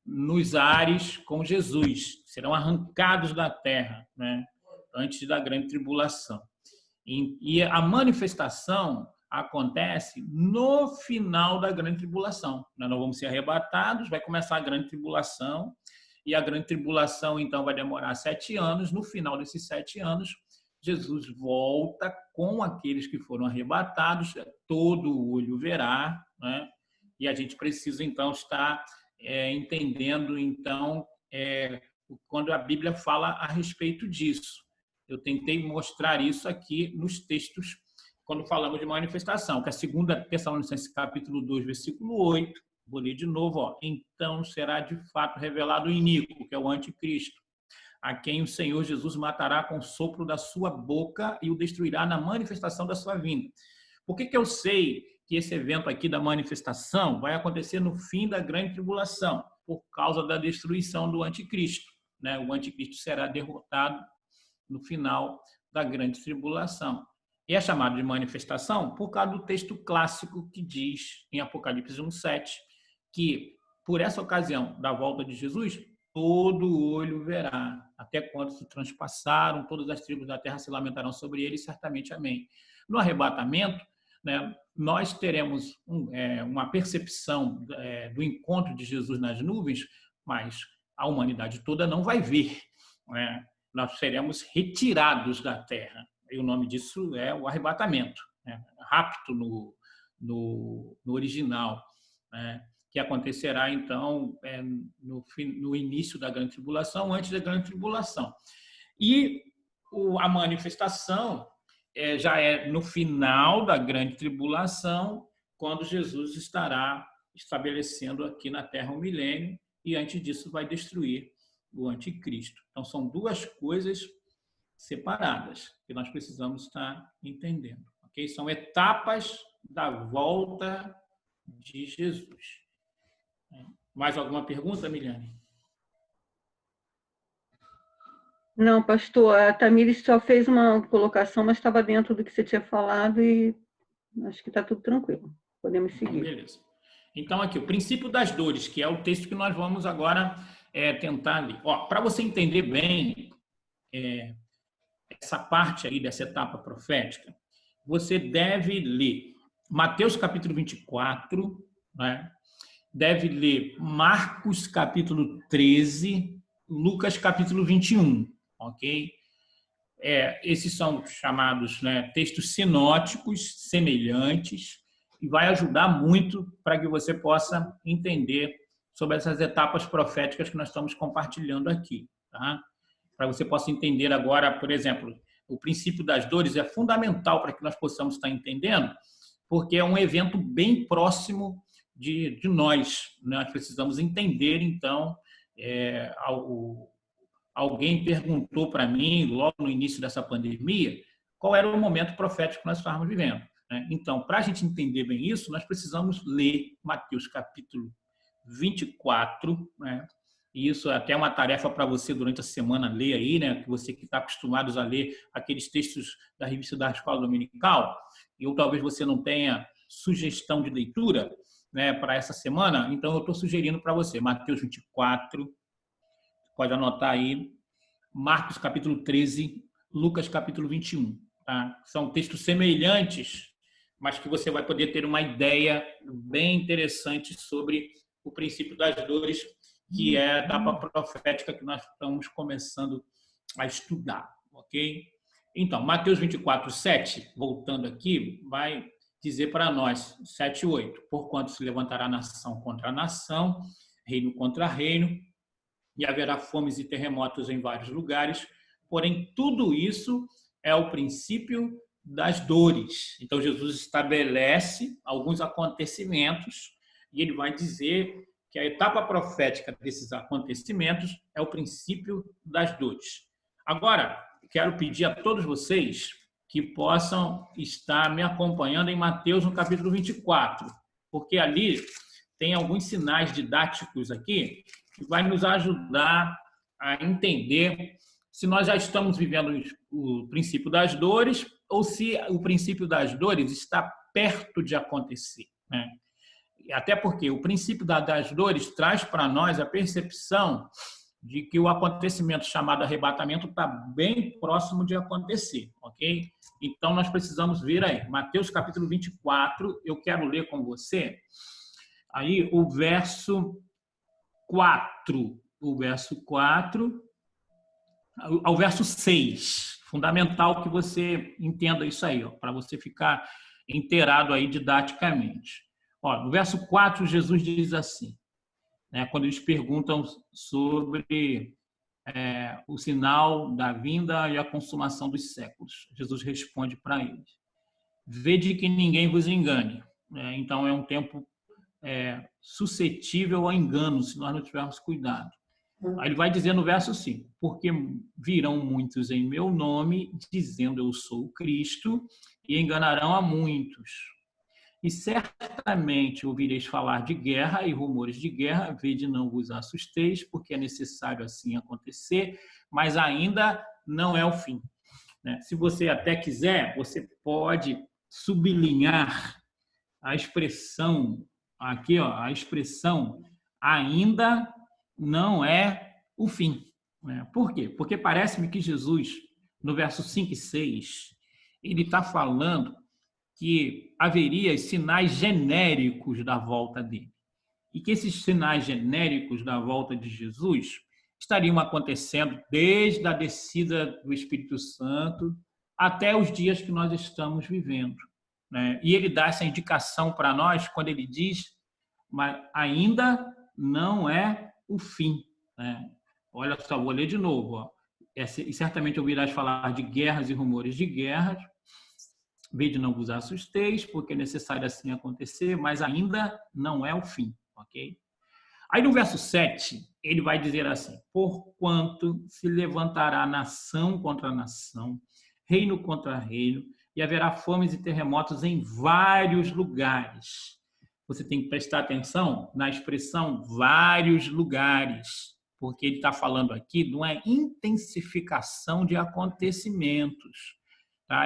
nos ares com Jesus, serão arrancados da terra, né, antes da grande tribulação. E a manifestação acontece no final da grande tribulação. Nós não vamos ser arrebatados, vai começar a grande tribulação, e a grande tribulação, então, vai demorar 7 anos. No final desses 7 anos, Jesus volta com aqueles que foram arrebatados, todo olho verá, né? E a gente precisa, então, estar entendendo, então, quando a Bíblia fala a respeito disso. Eu tentei mostrar isso aqui nos textos, quando falamos de manifestação, que é 2 Tessalonicenses, capítulo 2, versículo 8, vou ler de novo, ó. Então será de fato revelado o iníquo, que é o anticristo, a quem o Senhor Jesus matará com o sopro da sua boca e o destruirá na manifestação da sua vinda. Por que eu sei que esse evento aqui da manifestação vai acontecer no fim da grande tribulação? Por causa da destruição do anticristo, né? O anticristo será derrotado no final da grande tribulação. E é chamado de manifestação por causa do texto clássico que diz, em Apocalipse 1:7, que por essa ocasião da volta de Jesus, todo olho verá, até quando se transpassaram, todas as tribos da terra se lamentarão sobre ele, certamente amém. No arrebatamento, né, nós teremos uma percepção do encontro de Jesus nas nuvens, mas a humanidade toda não vai ver, né? Nós seremos retirados da terra. E o nome disso é o arrebatamento, né? Rapto no original, né? Que acontecerá, então, no início da grande tribulação, antes da grande tribulação. E a manifestação já é no final da grande tribulação, quando Jesus estará estabelecendo aqui na Terra o milênio, e antes disso vai destruir o anticristo. Então, são duas coisas separadas que nós precisamos estar entendendo. Okay? São etapas da volta de Jesus. Mais alguma pergunta, Miliane? Não, pastor, a Tamires só fez uma colocação, mas estava dentro do que você tinha falado e acho que está tudo tranquilo. Podemos seguir. Beleza. Então, aqui, o princípio das dores, que é o texto que nós vamos agora tentar ler. Para você entender bem essa parte aí dessa etapa profética, você deve ler Mateus capítulo 24, né? Deve ler Marcos capítulo 13, Lucas capítulo 21, ok? Esses são chamados, né, textos sinóticos, semelhantes, e vai ajudar muito para que você possa entender sobre essas etapas proféticas que nós estamos compartilhando aqui, tá? Para você possa entender agora, por exemplo, o princípio das dores é fundamental para que nós possamos estar entendendo, porque é um evento bem próximo de nós. Nós precisamos entender, então, alguém perguntou para mim, logo no início dessa pandemia, qual era o momento profético que nós estávamos vivendo. Então, para a gente entender bem isso, nós precisamos ler Mateus capítulo 24, né? E isso é até uma tarefa para você durante a semana ler aí, né? Que você que está acostumado a ler aqueles textos da revista da Escola Dominical, ou talvez você não tenha sugestão de leitura, né, para essa semana, então eu estou sugerindo para você Mateus 24, pode anotar aí, Marcos capítulo 13, Lucas capítulo 21. Tá? São textos semelhantes, mas que você vai poder ter uma ideia bem interessante sobre o princípio das dores, que é a etapa profética que nós estamos começando a estudar, ok? Então, Mateus 24, 7, voltando aqui, vai dizer para nós, 7 e 8, porquanto se levantará nação contra nação, reino contra reino, e haverá fomes e terremotos em vários lugares, porém tudo isso é o princípio das dores. Então Jesus estabelece alguns acontecimentos e ele vai dizer que a etapa profética desses acontecimentos é o princípio das dores. Agora, quero pedir a todos vocês que possam estar me acompanhando em Mateus no capítulo 24, porque ali tem alguns sinais didáticos aqui que vai nos ajudar a entender se nós já estamos vivendo o princípio das dores ou se o princípio das dores está perto de acontecer, né? Até porque o princípio das dores traz para nós a percepção de que o acontecimento chamado arrebatamento está bem próximo de acontecer, ok? Então, nós precisamos ver aí, Mateus capítulo 24, eu quero ler com você, aí o verso 4 ao verso 6. Fundamental que você entenda isso aí, para você ficar inteirado aí didaticamente. Ó, no verso 4, Jesus diz assim, né, quando eles perguntam sobre o sinal da vinda e a consumação dos séculos. Jesus responde para eles: vede que ninguém vos engane. Então, é um tempo suscetível a engano, se nós não tivermos cuidado. Aí ele vai dizer no verso 5, porque virão muitos em meu nome, dizendo eu sou o Cristo, e enganarão a muitos. E certamente ouvireis falar de guerra e rumores de guerra, vede não vos assusteis, porque é necessário assim acontecer, mas ainda não é o fim. Se você até quiser, você pode sublinhar a expressão aqui, ó, a expressão ainda não é o fim. Por quê? Porque parece-me que Jesus, no verso 5 e 6, ele está falando que haveria sinais genéricos da volta dele. E que esses sinais genéricos da volta de Jesus estariam acontecendo desde a descida do Espírito Santo até os dias que nós estamos vivendo. E ele dá essa indicação para nós quando ele diz, mas ainda não é o fim. Olha só, vou ler de novo. Ó. E certamente ouvirás falar de guerras e rumores de guerras. Vede não vos assusteis, porque é necessário assim acontecer, mas ainda não é o fim, ok? Aí no verso 7, ele vai dizer assim, porquanto se levantará nação contra nação, reino contra reino, e haverá fomes e terremotos em vários lugares. Você tem que prestar atenção na expressão vários lugares, porque ele está falando aqui de uma intensificação de acontecimentos.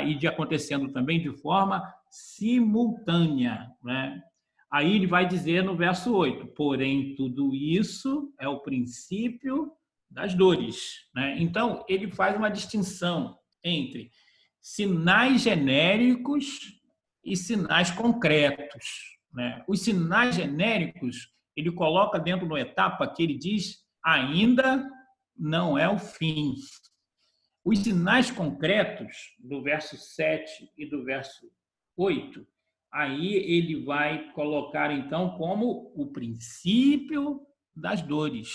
E de acontecendo também de forma simultânea. Aí ele vai dizer no verso 8, porém tudo isso é o princípio das dores. Então, ele faz uma distinção entre sinais genéricos e sinais concretos. Os sinais genéricos, ele coloca dentro de uma etapa que ele diz, ainda não é o fim. Os sinais concretos do verso 7 e do verso 8, aí ele vai colocar, então, como o princípio das dores.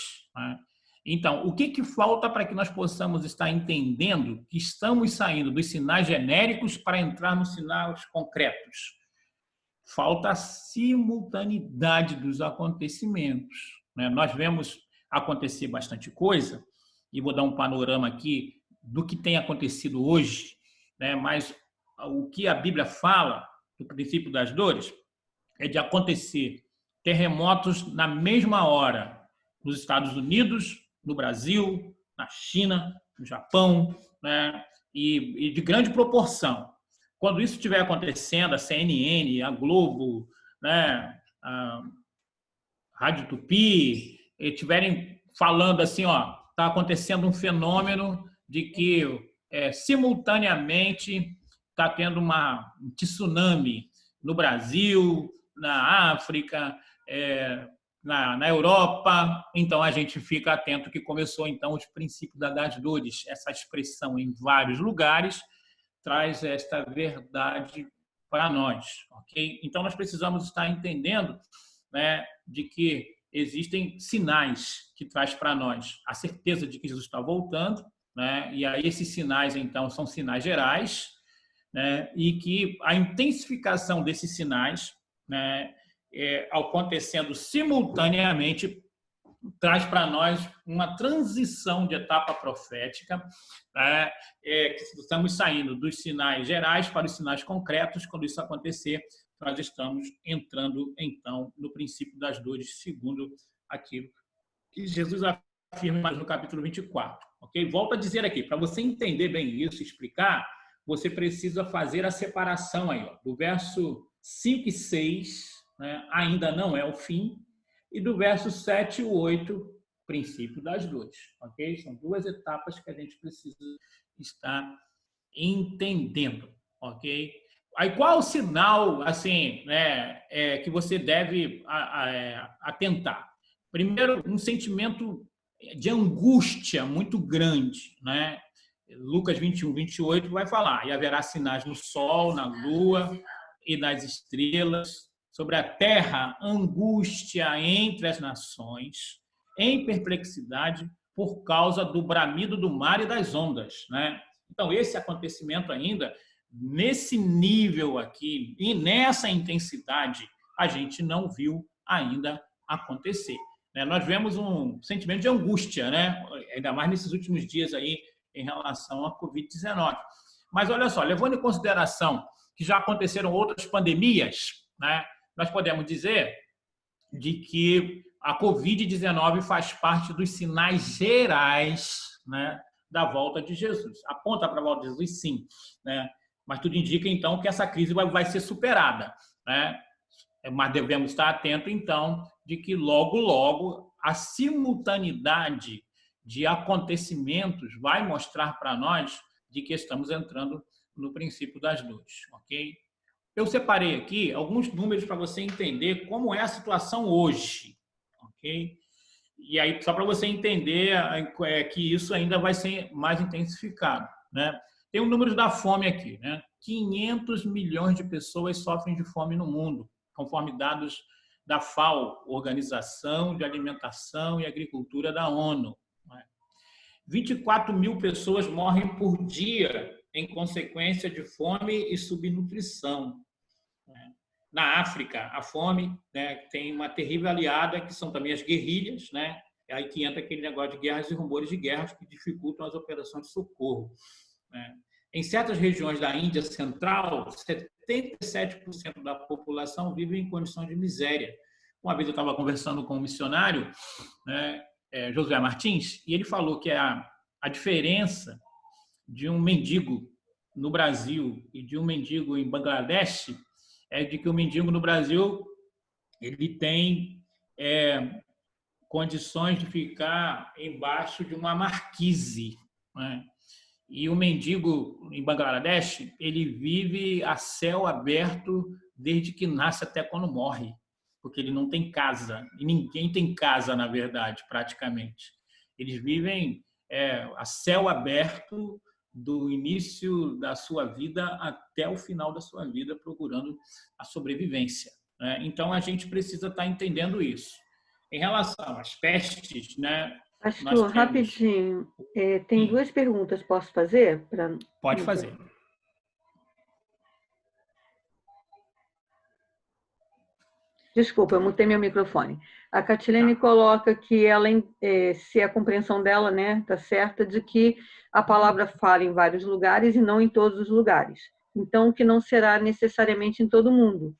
Então, o que falta para que nós possamos estar entendendo que estamos saindo dos sinais genéricos para entrar nos sinais concretos? Falta a simultaneidade dos acontecimentos. Nós vemos acontecer bastante coisa, e vou dar um panorama aqui do que tem acontecido hoje, mas o que a Bíblia fala do princípio das dores é de acontecer terremotos na mesma hora nos Estados Unidos, no Brasil, na China, no Japão, e de grande proporção. Quando isso estiver acontecendo, a CNN, a Globo, a Rádio Tupi, estiverem falando assim, ó, está acontecendo um fenômeno de que simultaneamente está tendo um tsunami no Brasil, na África, na Europa. Então, a gente fica atento que começou, então, os princípios das dores, essa expressão em vários lugares, traz esta verdade para nós, ok? Então, nós precisamos estar entendendo, né, de que existem sinais que traz para nós a certeza de que Jesus está voltando, né? E aí esses sinais, então, são sinais gerais, né? E que a intensificação desses sinais, né, acontecendo simultaneamente, traz para nós uma transição de etapa profética, né? Que estamos saindo dos sinais gerais para os sinais concretos. Quando isso acontecer, nós estamos entrando, então, no princípio das dores, segundo aquilo que Jesus afirma no capítulo 24. Okay? Volto a dizer aqui, para você entender bem isso, explicar, você precisa fazer a separação aí, ó, do verso 5 e 6, né, ainda não é o fim, e do verso 7 e 8, princípio das dores. Okay? São duas etapas que a gente precisa estar entendendo. Ok? Aí qual o sinal, assim, né, que você deve atentar? Primeiro, um sentimento de angústia muito grande, né? Lucas 21, 28 vai falar: e haverá sinais no sol, na lua e nas estrelas, sobre a terra, angústia entre as nações, em perplexidade por causa do bramido do mar e das ondas, né? Então, esse acontecimento ainda, nesse nível aqui e nessa intensidade, a gente não viu ainda acontecer. Nós vemos um sentimento de angústia, né? Ainda mais nesses últimos dias aí, em relação à Covid-19. Mas, olha só, levando em consideração que já aconteceram outras pandemias, né? Nós podemos dizer de que a Covid-19 faz parte dos sinais gerais, né, da volta de Jesus. Aponta para a volta de Jesus, sim, né? Mas tudo indica, então, que essa crise vai ser superada, né? Mas devemos estar atentos, então, de que logo, logo, a simultaneidade de acontecimentos vai mostrar para nós de que estamos entrando no princípio das dores, ok? Eu separei aqui alguns números para você entender como é a situação hoje, ok? E aí, só para você entender que isso ainda vai ser mais intensificado, né? Tem um número da fome aqui, né? 500 milhões de pessoas sofrem de fome no mundo, conforme dados da FAO, Organização de Alimentação e Agricultura da ONU. 24 mil pessoas morrem por dia em consequência de fome e subnutrição. Na África, a fome, né, tem uma terrível aliada, que são também as guerrilhas, né? É aí que entra aquele negócio de guerras e rumores de guerras que dificultam as operações de socorro, né? Em certas regiões da Índia Central, 77% da população vive em condições de miséria. Uma vez eu estava conversando com um missionário, né, Josué Martins, e ele falou que a diferença de um mendigo no Brasil e de um mendigo em Bangladesh é de que o mendigo no Brasil ele tem condições de ficar embaixo de uma marquise, né? E o mendigo em Bangladesh, ele vive a céu aberto desde que nasce até quando morre, porque ele não tem casa, e ninguém tem casa, na verdade, praticamente. Eles vivem a céu aberto do início da sua vida até o final da sua vida, procurando a sobrevivência, né? Então, a gente precisa estar entendendo isso. Em relação às pestes, né? Pastor, rapidinho, tem duas perguntas, posso fazer? Pode fazer. Desculpa, eu mutei meu microfone. A Catilene coloca que ela, se a compreensão dela, né, está certa, de que a palavra fala em vários lugares e não em todos os lugares. Então, que não será necessariamente em todo mundo.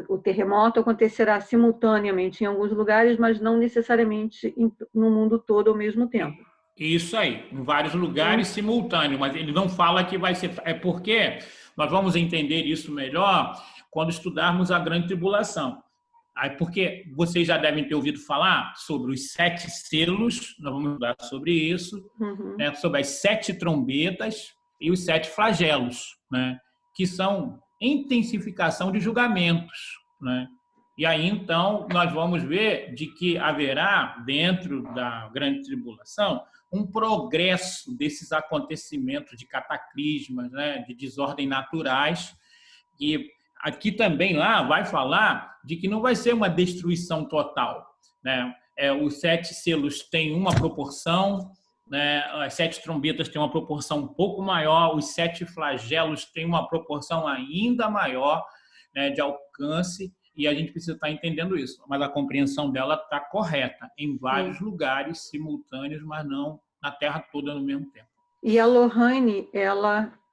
O terremoto acontecerá simultaneamente em alguns lugares, mas não necessariamente no mundo todo ao mesmo tempo. Isso aí, em vários lugares simultâneo, mas ele não fala que vai ser... É porque nós vamos entender isso melhor quando estudarmos a Grande Tribulação. Aí, porque vocês já devem ter ouvido falar sobre os 7 selos, nós vamos estudar sobre isso, né, sobre as 7 trombetas e os 7 flagelos, né, que são intensificação de julgamentos, né? E aí, então, nós vamos ver de que haverá, dentro da Grande Tribulação, um progresso desses acontecimentos de cataclismas, né, de desordem naturais. E aqui também lá vai falar de que não vai ser uma destruição total, né? Os 7 selos têm uma proporção, né? As 7 trombetas têm uma proporção um pouco maior, os 7 flagelos têm uma proporção ainda maior, né, de alcance, e a gente precisa estar entendendo isso. Mas a compreensão dela está correta em vários lugares simultâneos, mas não na Terra toda no mesmo tempo. E a Lohane,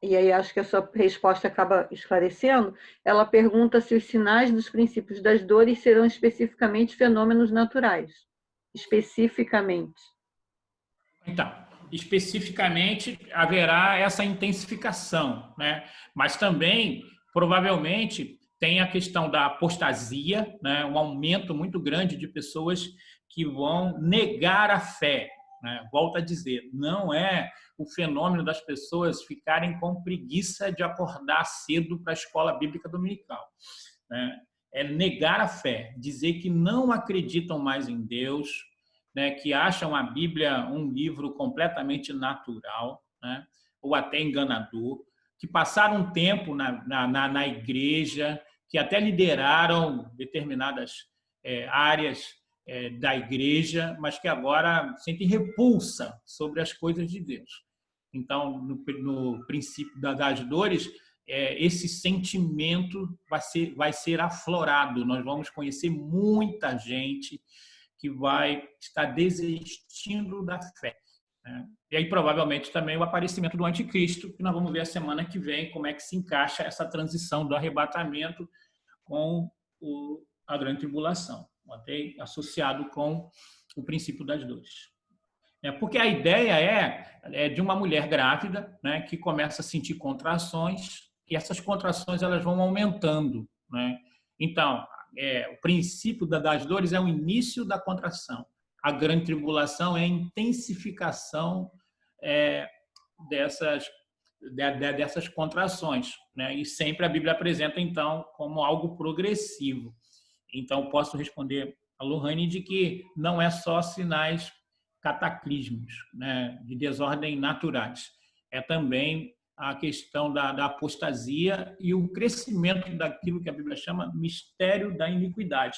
e aí acho que a sua resposta acaba esclarecendo, ela pergunta se os sinais dos princípios das dores serão especificamente fenômenos naturais. Especificamente. Então, especificamente haverá essa intensificação, né? Mas também, provavelmente, tem a questão da apostasia, né? Um aumento muito grande de pessoas que vão negar a fé, né? Volto a dizer, não é o fenômeno das pessoas ficarem com preguiça de acordar cedo para a escola bíblica dominical, né? É negar a fé, dizer que não acreditam mais em Deus, né, que acham a Bíblia um livro completamente natural, né, ou até enganador, que passaram um tempo na igreja, que até lideraram determinadas áreas da igreja, mas que agora sentem repulsa sobre as coisas de Deus. Então, no princípio das dores, esse sentimento vai ser aflorado. Nós vamos conhecer muita gente que vai estar desistindo da fé, né? E aí, provavelmente, também o aparecimento do anticristo, que nós vamos ver a semana que vem como é que se encaixa essa transição do arrebatamento com a grande tribulação, até associado com o princípio das dores. Porque a ideia é de uma mulher grávida, né, que começa a sentir contrações, e essas contrações elas vão aumentando, né? Então, o princípio das dores é o início da contração. A grande tribulação é a intensificação dessas contrações, né? E sempre a Bíblia apresenta, então, como algo progressivo. Então, posso responder a Lohane de que não é só sinais cataclismos, né, de desordem naturais. É também a questão da apostasia e o crescimento daquilo que a Bíblia chama mistério da iniquidade,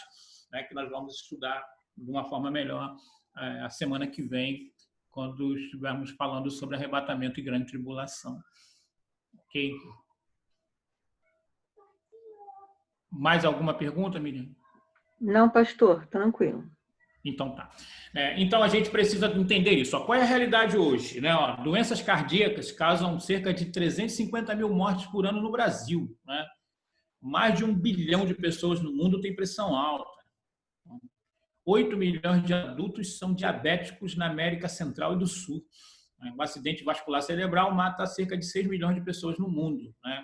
né, que nós vamos estudar de uma forma melhor a semana que vem, quando estivermos falando sobre arrebatamento e grande tribulação. Ok? Mais alguma pergunta, Miriam? Não, pastor, tranquilo. Então tá. Então a gente precisa entender isso. Qual é a realidade hoje, né? Doenças cardíacas causam cerca de 350 mil mortes por ano no Brasil, né? Mais de 1 bilhão de pessoas no mundo têm pressão alta. 8 milhões de adultos são diabéticos na América Central e do Sul. O acidente vascular cerebral mata cerca de 6 milhões de pessoas no mundo, né?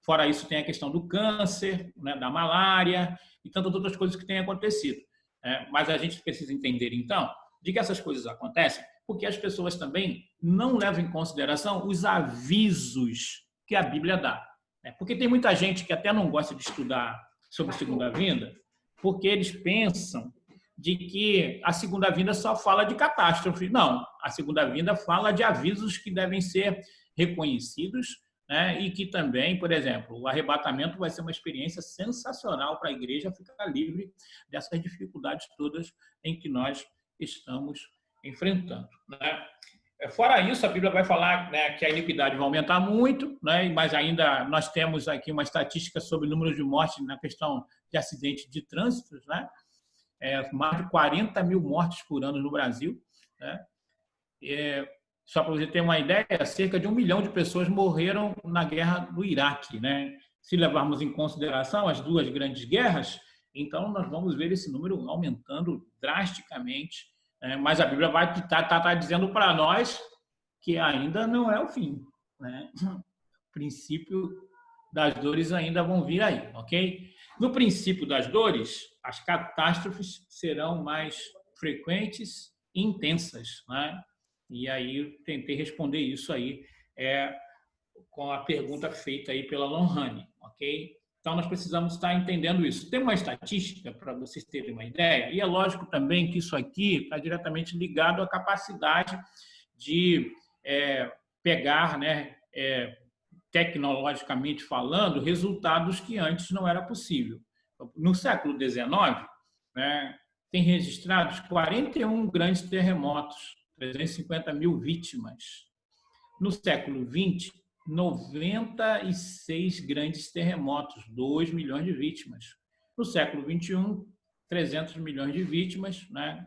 Fora isso, tem a questão do câncer, né, da malária e tantas outras coisas que têm acontecido. Mas a gente precisa entender, então, de que essas coisas acontecem porque as pessoas também não levam em consideração os avisos que a Bíblia dá. Porque tem muita gente que até não gosta de estudar sobre a segunda vinda, porque eles pensam de que a segunda vinda só fala de catástrofe. Não, a segunda vinda fala de avisos que devem ser reconhecidos, né? E que também, por exemplo, o arrebatamento vai ser uma experiência sensacional para a igreja ficar livre dessas dificuldades todas em que nós estamos enfrentando, né? Fora isso, a Bíblia vai falar, né, que a iniquidade vai aumentar muito, né? Mas ainda nós temos aqui uma estatística sobre o número de mortes na questão de acidentes de trânsito, né? Mais de 40 mil mortes por ano no Brasil, né? Só para você ter uma ideia, cerca de 1 milhão de pessoas morreram na guerra do Iraque, né? Se levarmos em consideração as duas grandes guerras, então nós vamos ver esse número aumentando drasticamente, mas a Bíblia vai estar dizendo para nós que ainda não é o fim, né? O princípio das dores ainda vão vir aí, ok? No princípio das dores, as catástrofes serão mais frequentes e intensas, né? E aí eu tentei responder isso aí com a pergunta feita aí pela Lohane, ok? Então, nós precisamos estar entendendo isso. Tem uma estatística, para vocês terem uma ideia, e é lógico também que isso aqui está diretamente ligado à capacidade de pegar, né, tecnologicamente falando, resultados que antes não era possível. No século XIX, né, tem registrados 41 grandes terremotos, 350 mil vítimas. No século XX, 96 grandes terremotos, 2 milhões de vítimas. No século XXI, 300 milhões de vítimas, né?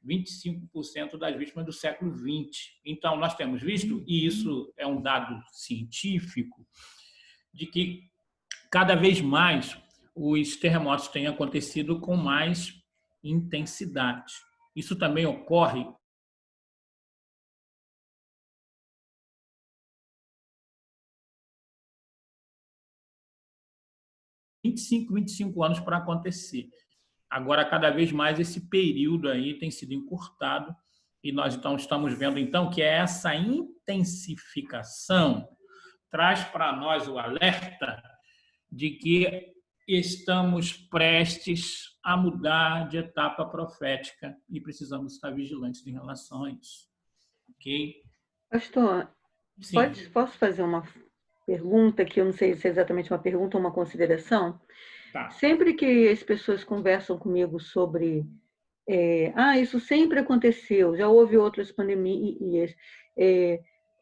25% das vítimas do século XX. Então, nós temos visto, e isso é um dado científico, de que cada vez mais os terremotos têm acontecido com mais intensidade. Isso também ocorre 25 anos para acontecer. Agora, cada vez mais, esse período aí tem sido encurtado e nós então estamos vendo então que essa intensificação traz para nós o alerta de que estamos prestes a mudar de etapa profética e precisamos estar vigilantes em relação a isso. Ok? Pastor, posso fazer uma pergunta que eu não sei se é exatamente uma pergunta ou uma consideração? Tá. Sempre que as pessoas conversam comigo sobre isso sempre aconteceu, já houve outras pandemias,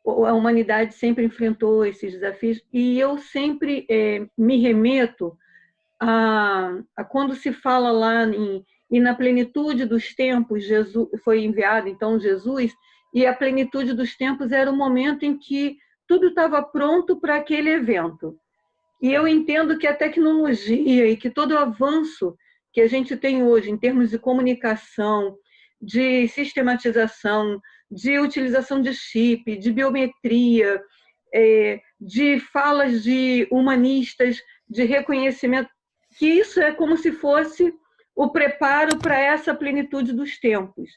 a humanidade sempre enfrentou esses desafios, e eu sempre me remeto a quando se fala lá e na plenitude dos tempos, Jesus foi enviado, então Jesus, e a plenitude dos tempos era o momento em que tudo estava pronto para aquele evento. E eu entendo que a tecnologia e que todo o avanço que a gente tem hoje em termos de comunicação, de sistematização, de utilização de chip, de biometria, de falas de humanistas, de reconhecimento, que isso é como se fosse o preparo para essa plenitude dos tempos.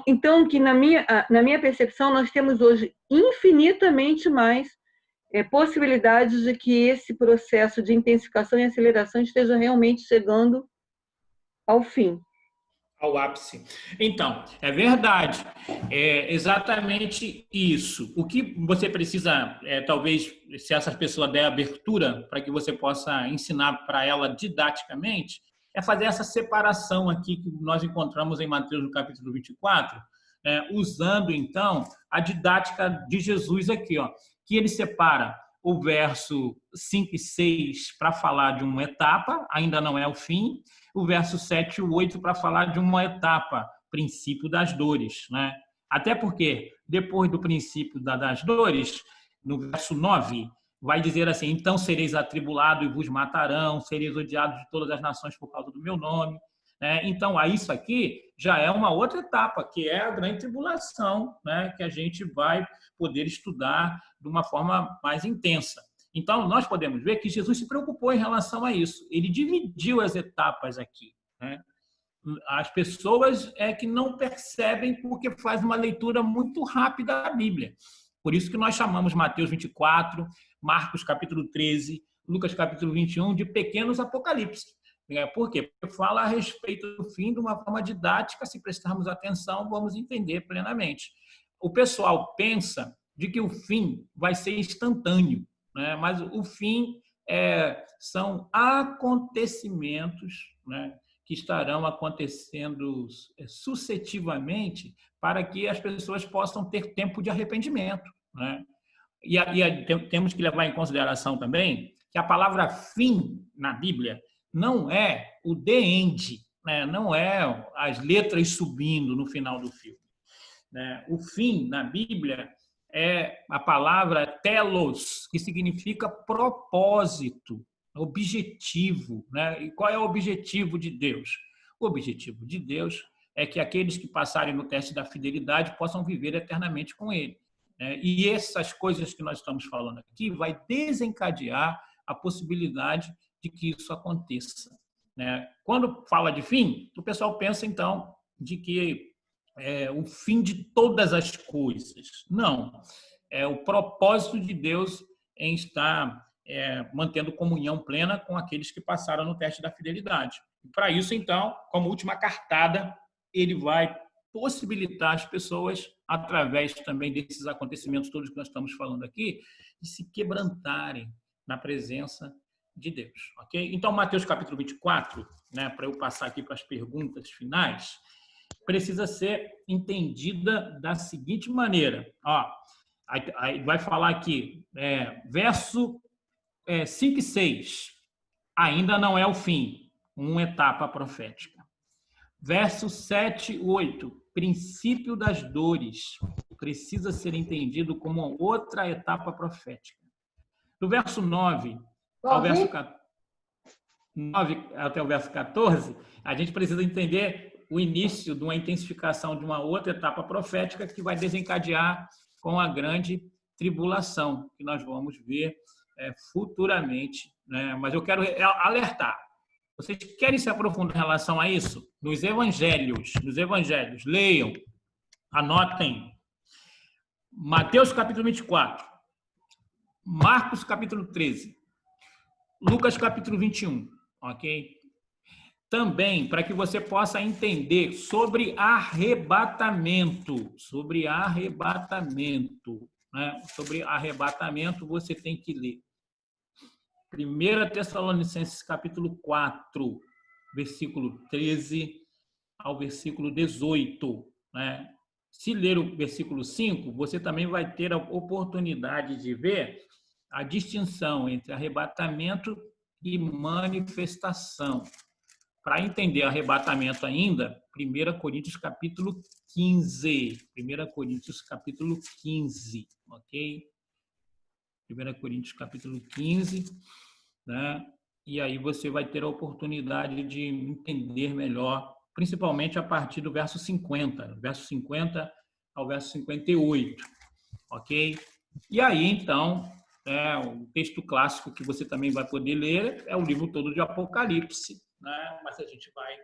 Então que na minha percepção, nós temos hoje infinitamente mais possibilidades de que esse processo de intensificação e aceleração esteja realmente chegando ao fim. Ao ápice. Então, é verdade. É exatamente isso. O que você precisa, talvez, se essas pessoas der abertura para que você possa ensinar para ela didaticamente, é fazer essa separação aqui que nós encontramos em Mateus, no capítulo 24, usando, então, a didática de Jesus aqui, ó, que ele separa o verso 5 e 6 para falar de uma etapa, ainda não é o fim, o verso 7 e 8 para falar de uma etapa, princípio das dores, né? Até porque, depois do princípio das dores, no verso 9, vai dizer assim: então sereis atribulados e vos matarão, sereis odiados de todas as nações por causa do meu nome. Então, isso aqui já é uma outra etapa, que é a grande tribulação, né? Que a gente vai poder estudar de uma forma mais intensa. Então, nós podemos ver que Jesus se preocupou em relação a isso. Ele dividiu as etapas aqui, né? As pessoas que não percebem porque faz uma leitura muito rápida da Bíblia. Por isso que nós chamamos Mateus 24, Marcos capítulo 13, Lucas capítulo 21 de pequenos apocalipse. Por quê? Porque fala a respeito do fim de uma forma didática, se prestarmos atenção, vamos entender plenamente. O pessoal pensa de que o fim vai ser instantâneo, né? Mas o fim são acontecimentos, né, que estarão acontecendo sucessivamente para que as pessoas possam ter tempo de arrependimento, né? E temos que levar em consideração também que a palavra fim na Bíblia não é o the end, né? Não é as letras subindo no final do filme, né? O fim na Bíblia é a palavra telos, que significa propósito, objetivo, né? E qual é o objetivo de Deus? O objetivo de Deus é que aqueles que passarem no teste da fidelidade possam viver eternamente com Ele, né? E essas coisas que nós estamos falando aqui vai desencadear a possibilidade de que isso aconteça, né? Quando fala de fim, o pessoal pensa, então, de que é o fim de todas as coisas. Não. É o propósito de Deus em estar mantendo comunhão plena com aqueles que passaram no teste da fidelidade. Para isso, então, como última cartada, ele vai possibilitar as pessoas, através também desses acontecimentos todos que nós estamos falando aqui, de se quebrantarem na presença de Deus. Ok? Então, Mateus capítulo 24, né, para eu passar aqui para as perguntas finais, precisa ser entendida da seguinte maneira. Ó, aí vai falar aqui, verso 5 e 6, ainda não é o fim, uma etapa profética. Verso 7 e 8, princípio das dores, precisa ser entendido como outra etapa profética. Do verso 9 ao verso 9 até o verso 14, a gente precisa entender o início de uma intensificação de uma outra etapa profética que vai desencadear com a grande tribulação, que nós vamos ver futuramente, né? Mas eu quero alertar. Vocês querem se aprofundar em relação a isso? Nos evangelhos, leiam, anotem. Mateus capítulo 24, Marcos capítulo 13, Lucas capítulo 21, ok? Também, para que você possa entender sobre arrebatamento, né? Sobre arrebatamento, você tem que ler 1 Tessalonicenses capítulo 4, versículo 13 ao versículo 18. Né? Se ler o versículo 5, você também vai ter a oportunidade de ver a distinção entre arrebatamento e manifestação. Para entender arrebatamento ainda, 1 Coríntios capítulo 15. 1 Coríntios capítulo 15, ok? 1 Coríntios capítulo 15, né? E aí você vai ter a oportunidade de entender melhor, principalmente a partir do verso 50, verso 50 ao verso 58, ok? E aí, então, o texto clássico que você também vai poder ler é o livro todo de Apocalipse, né? Mas a gente vai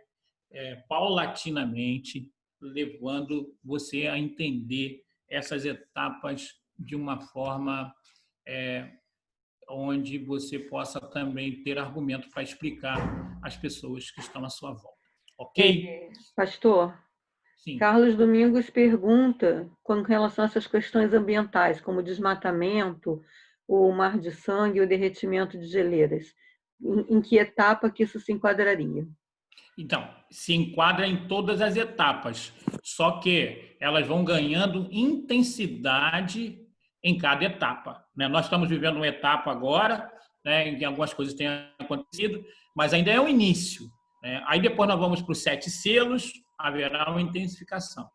paulatinamente levando você a entender essas etapas de uma forma onde você possa também ter argumento para explicar às pessoas que estão à sua volta. Ok? Pastor, sim. Carlos Domingos pergunta com relação a essas questões ambientais, como o desmatamento, o mar de sangue, o derretimento de geleiras. Em que etapa que isso se enquadraria? Então, se enquadra em todas as etapas, só que elas vão ganhando intensidade em cada etapa, né? Nós estamos vivendo uma etapa agora, né, em que algumas coisas têm acontecido, mas ainda é o início, né? Aí depois nós vamos para os 7 selos, haverá uma intensificação,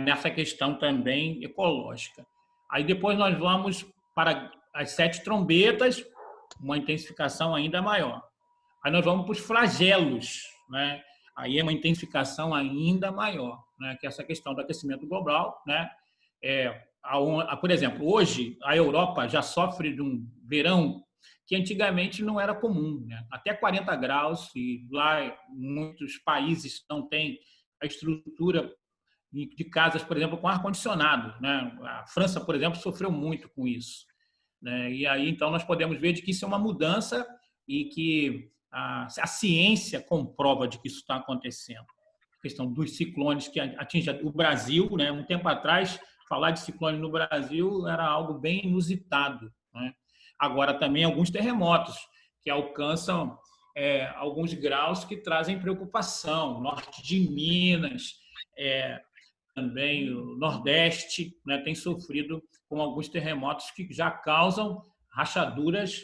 nessa questão também ecológica. Aí depois nós vamos para as 7 trombetas, uma intensificação ainda maior. Aí nós vamos para os flagelos, né? Aí é uma intensificação ainda maior, né? Que é essa questão do aquecimento global, né? Por exemplo, hoje a Europa já sofre de um verão que antigamente não era comum, né? Até 40 graus, e lá muitos países não têm a estrutura de casas, por exemplo, com ar-condicionado, né? A França, por exemplo, sofreu muito com isso, né? E aí, então, nós podemos ver de que isso é uma mudança e que a ciência comprova de que isso está acontecendo. A questão dos ciclones que atingem o Brasil, né? Um tempo atrás, falar de ciclone no Brasil era algo bem inusitado, né? Agora, também alguns terremotos que alcançam alguns graus que trazem preocupação. Norte de Minas, também o Nordeste, né, tem sofrido com alguns terremotos que já causam rachaduras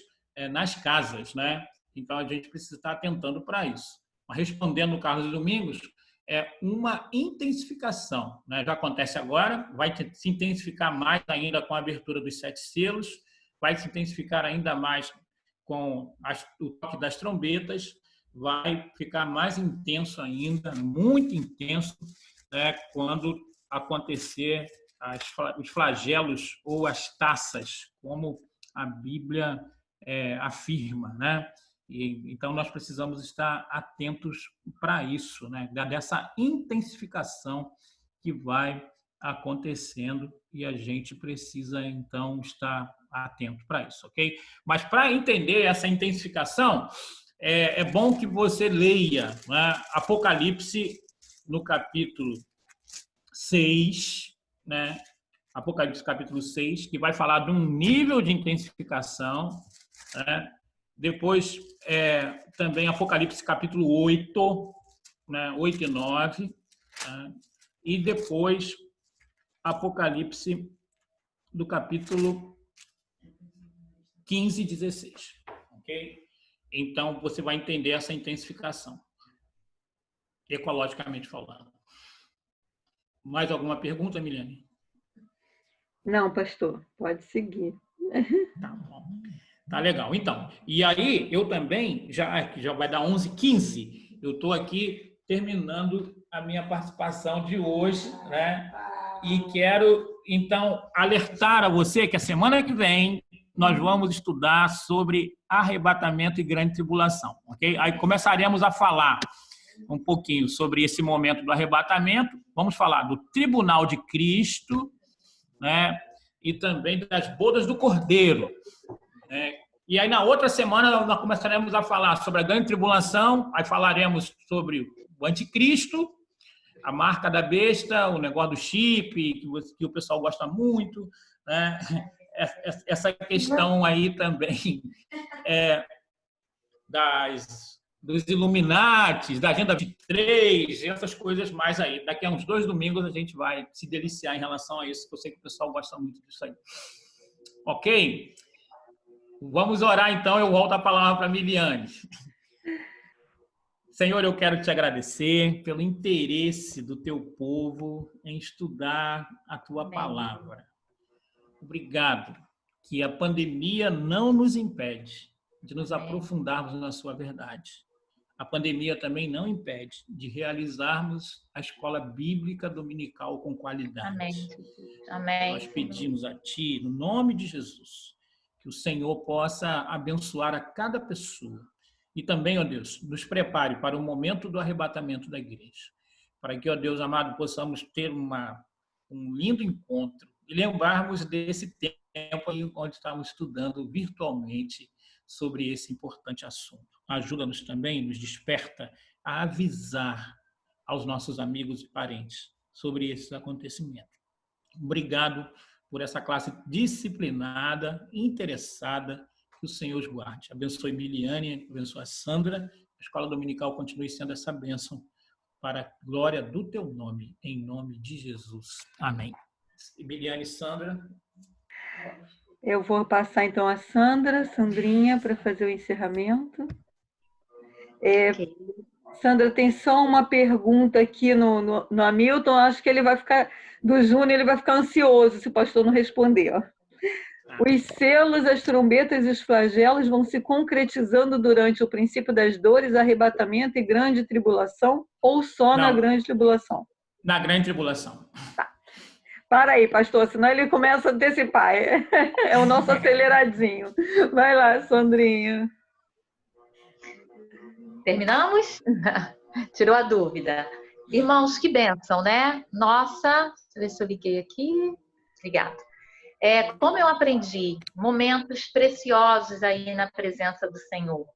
nas casas, né? Então, a gente precisa estar atentando para isso. Mas, respondendo o Carlos Domingos, uma intensificação, né? Já acontece agora, vai se intensificar mais ainda com a abertura dos 7 selos, vai se intensificar ainda mais com o toque das trombetas, vai ficar mais intenso ainda, muito intenso, quando acontecer os flagelos ou as taças, como a Bíblia afirma, né? Então, nós precisamos estar atentos para isso, né? Dessa intensificação que vai acontecendo e a gente precisa, então, estar atento para isso, ok? Mas para entender essa intensificação, é bom que você leia, né, Apocalipse no capítulo 6, né? Apocalipse capítulo 6, que vai falar de um nível de intensificação, né? Depois, também Apocalipse capítulo 8, né? 8 e 9, né? E depois Apocalipse do capítulo 15 e 16, ok? Então, você vai entender essa intensificação, ecologicamente falando. Mais alguma pergunta, Milene? Não, pastor, pode seguir. Tá bom. Tá legal. Então, e aí eu também, já vai dar 11h15, eu estou aqui terminando a minha participação de hoje, né? E quero, então, alertar a você que a semana que vem nós vamos estudar sobre arrebatamento e grande tribulação, ok? Aí começaremos a falar um pouquinho sobre esse momento do arrebatamento, vamos falar do tribunal de Cristo, né? E também das bodas do Cordeiro, né? E aí na outra semana nós começaremos a falar sobre a grande tribulação, aí falaremos sobre o anticristo, a marca da besta, o negócio do chip, que o pessoal gosta muito, né? Essa questão aí também dos Illuminatis, da Agenda 23, essas coisas mais aí. Daqui a uns 2 domingos a gente vai se deliciar em relação a isso, que eu sei que o pessoal gosta muito disso aí. Ok? Vamos orar então, eu volto a palavra para a Miliane. Senhor, eu quero te agradecer pelo interesse do teu povo em estudar a tua palavra. Obrigado, que a pandemia não nos impede de nos aprofundarmos na sua verdade. A pandemia também não impede de realizarmos a escola bíblica dominical com qualidade. Amém. Amém. Nós pedimos a Ti, no nome de Jesus, que o Senhor possa abençoar a cada pessoa. E também, ó Deus, nos prepare para o momento do arrebatamento da igreja. Para que, ó Deus amado, possamos ter um lindo encontro e lembrarmos desse tempo aí onde estávamos estudando virtualmente sobre esse importante assunto. Ajuda-nos também, nos desperta a avisar aos nossos amigos e parentes sobre esses acontecimentos. Obrigado por essa classe disciplinada, interessada, que o Senhor os guarde. Abençoe Miliane, abençoe a Sandra, a escola dominical continue sendo essa bênção para a glória do teu nome, em nome de Jesus. Amém. Miliane e Sandra. Eu vou passar então a Sandrinha, para fazer o encerramento. Sandra, tem só uma pergunta aqui no Hamilton, acho que ele vai ficar, do Júnior, ele vai ficar ansioso se o pastor não responder. Ó. Os selos, as trombetas e os flagelos vão se concretizando durante o princípio das dores, arrebatamento e grande tribulação, ou só na grande tribulação? Na grande tribulação. Tá. Para aí, pastor, senão ele começa a antecipar. É o nosso aceleradinho. Vai lá, Sandrinha. Terminamos? Tirou a dúvida. Irmãos, que bênção, né? Nossa, deixa eu ver se eu liguei aqui. Obrigada. Como eu aprendi momentos preciosos aí na presença do Senhor.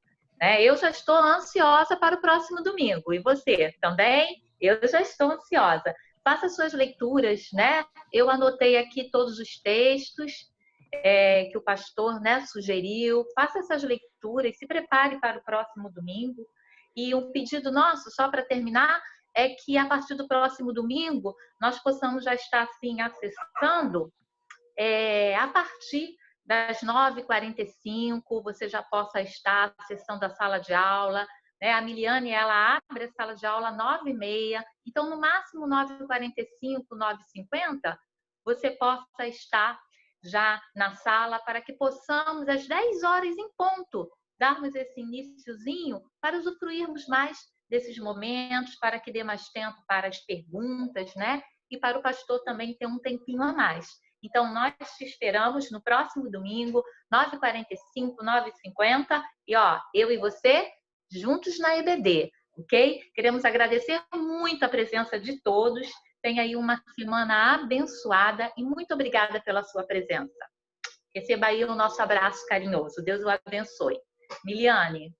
Né? Eu já estou ansiosa para o próximo domingo. E você também? Eu já estou ansiosa. Faça suas leituras, né? Eu anotei aqui todos os textos que o pastor, né, sugeriu. Faça essas leituras, se prepare para o próximo domingo. E um pedido nosso, só para terminar, é que a partir do próximo domingo nós possamos já estar assim acessando a partir das 9h45, você já possa estar acessando a sala de aula. Né? A Miliane, ela abre a sala de aula às 9h30, então no máximo 9h45, 9h50, você possa estar já na sala para que possamos, às 10 horas em ponto, darmos esse iniciozinho para usufruirmos mais desses momentos, para que dê mais tempo para as perguntas, né? E para o pastor também ter um tempinho a mais. Então, nós te esperamos no próximo domingo, 9h45, 9h50, e ó, eu e você juntos na EBD, ok? Queremos agradecer muito a presença de todos. tenha aí uma semana abençoada e muito obrigada pela sua presença. Receba aí o nosso abraço carinhoso. Deus o abençoe. Miliane.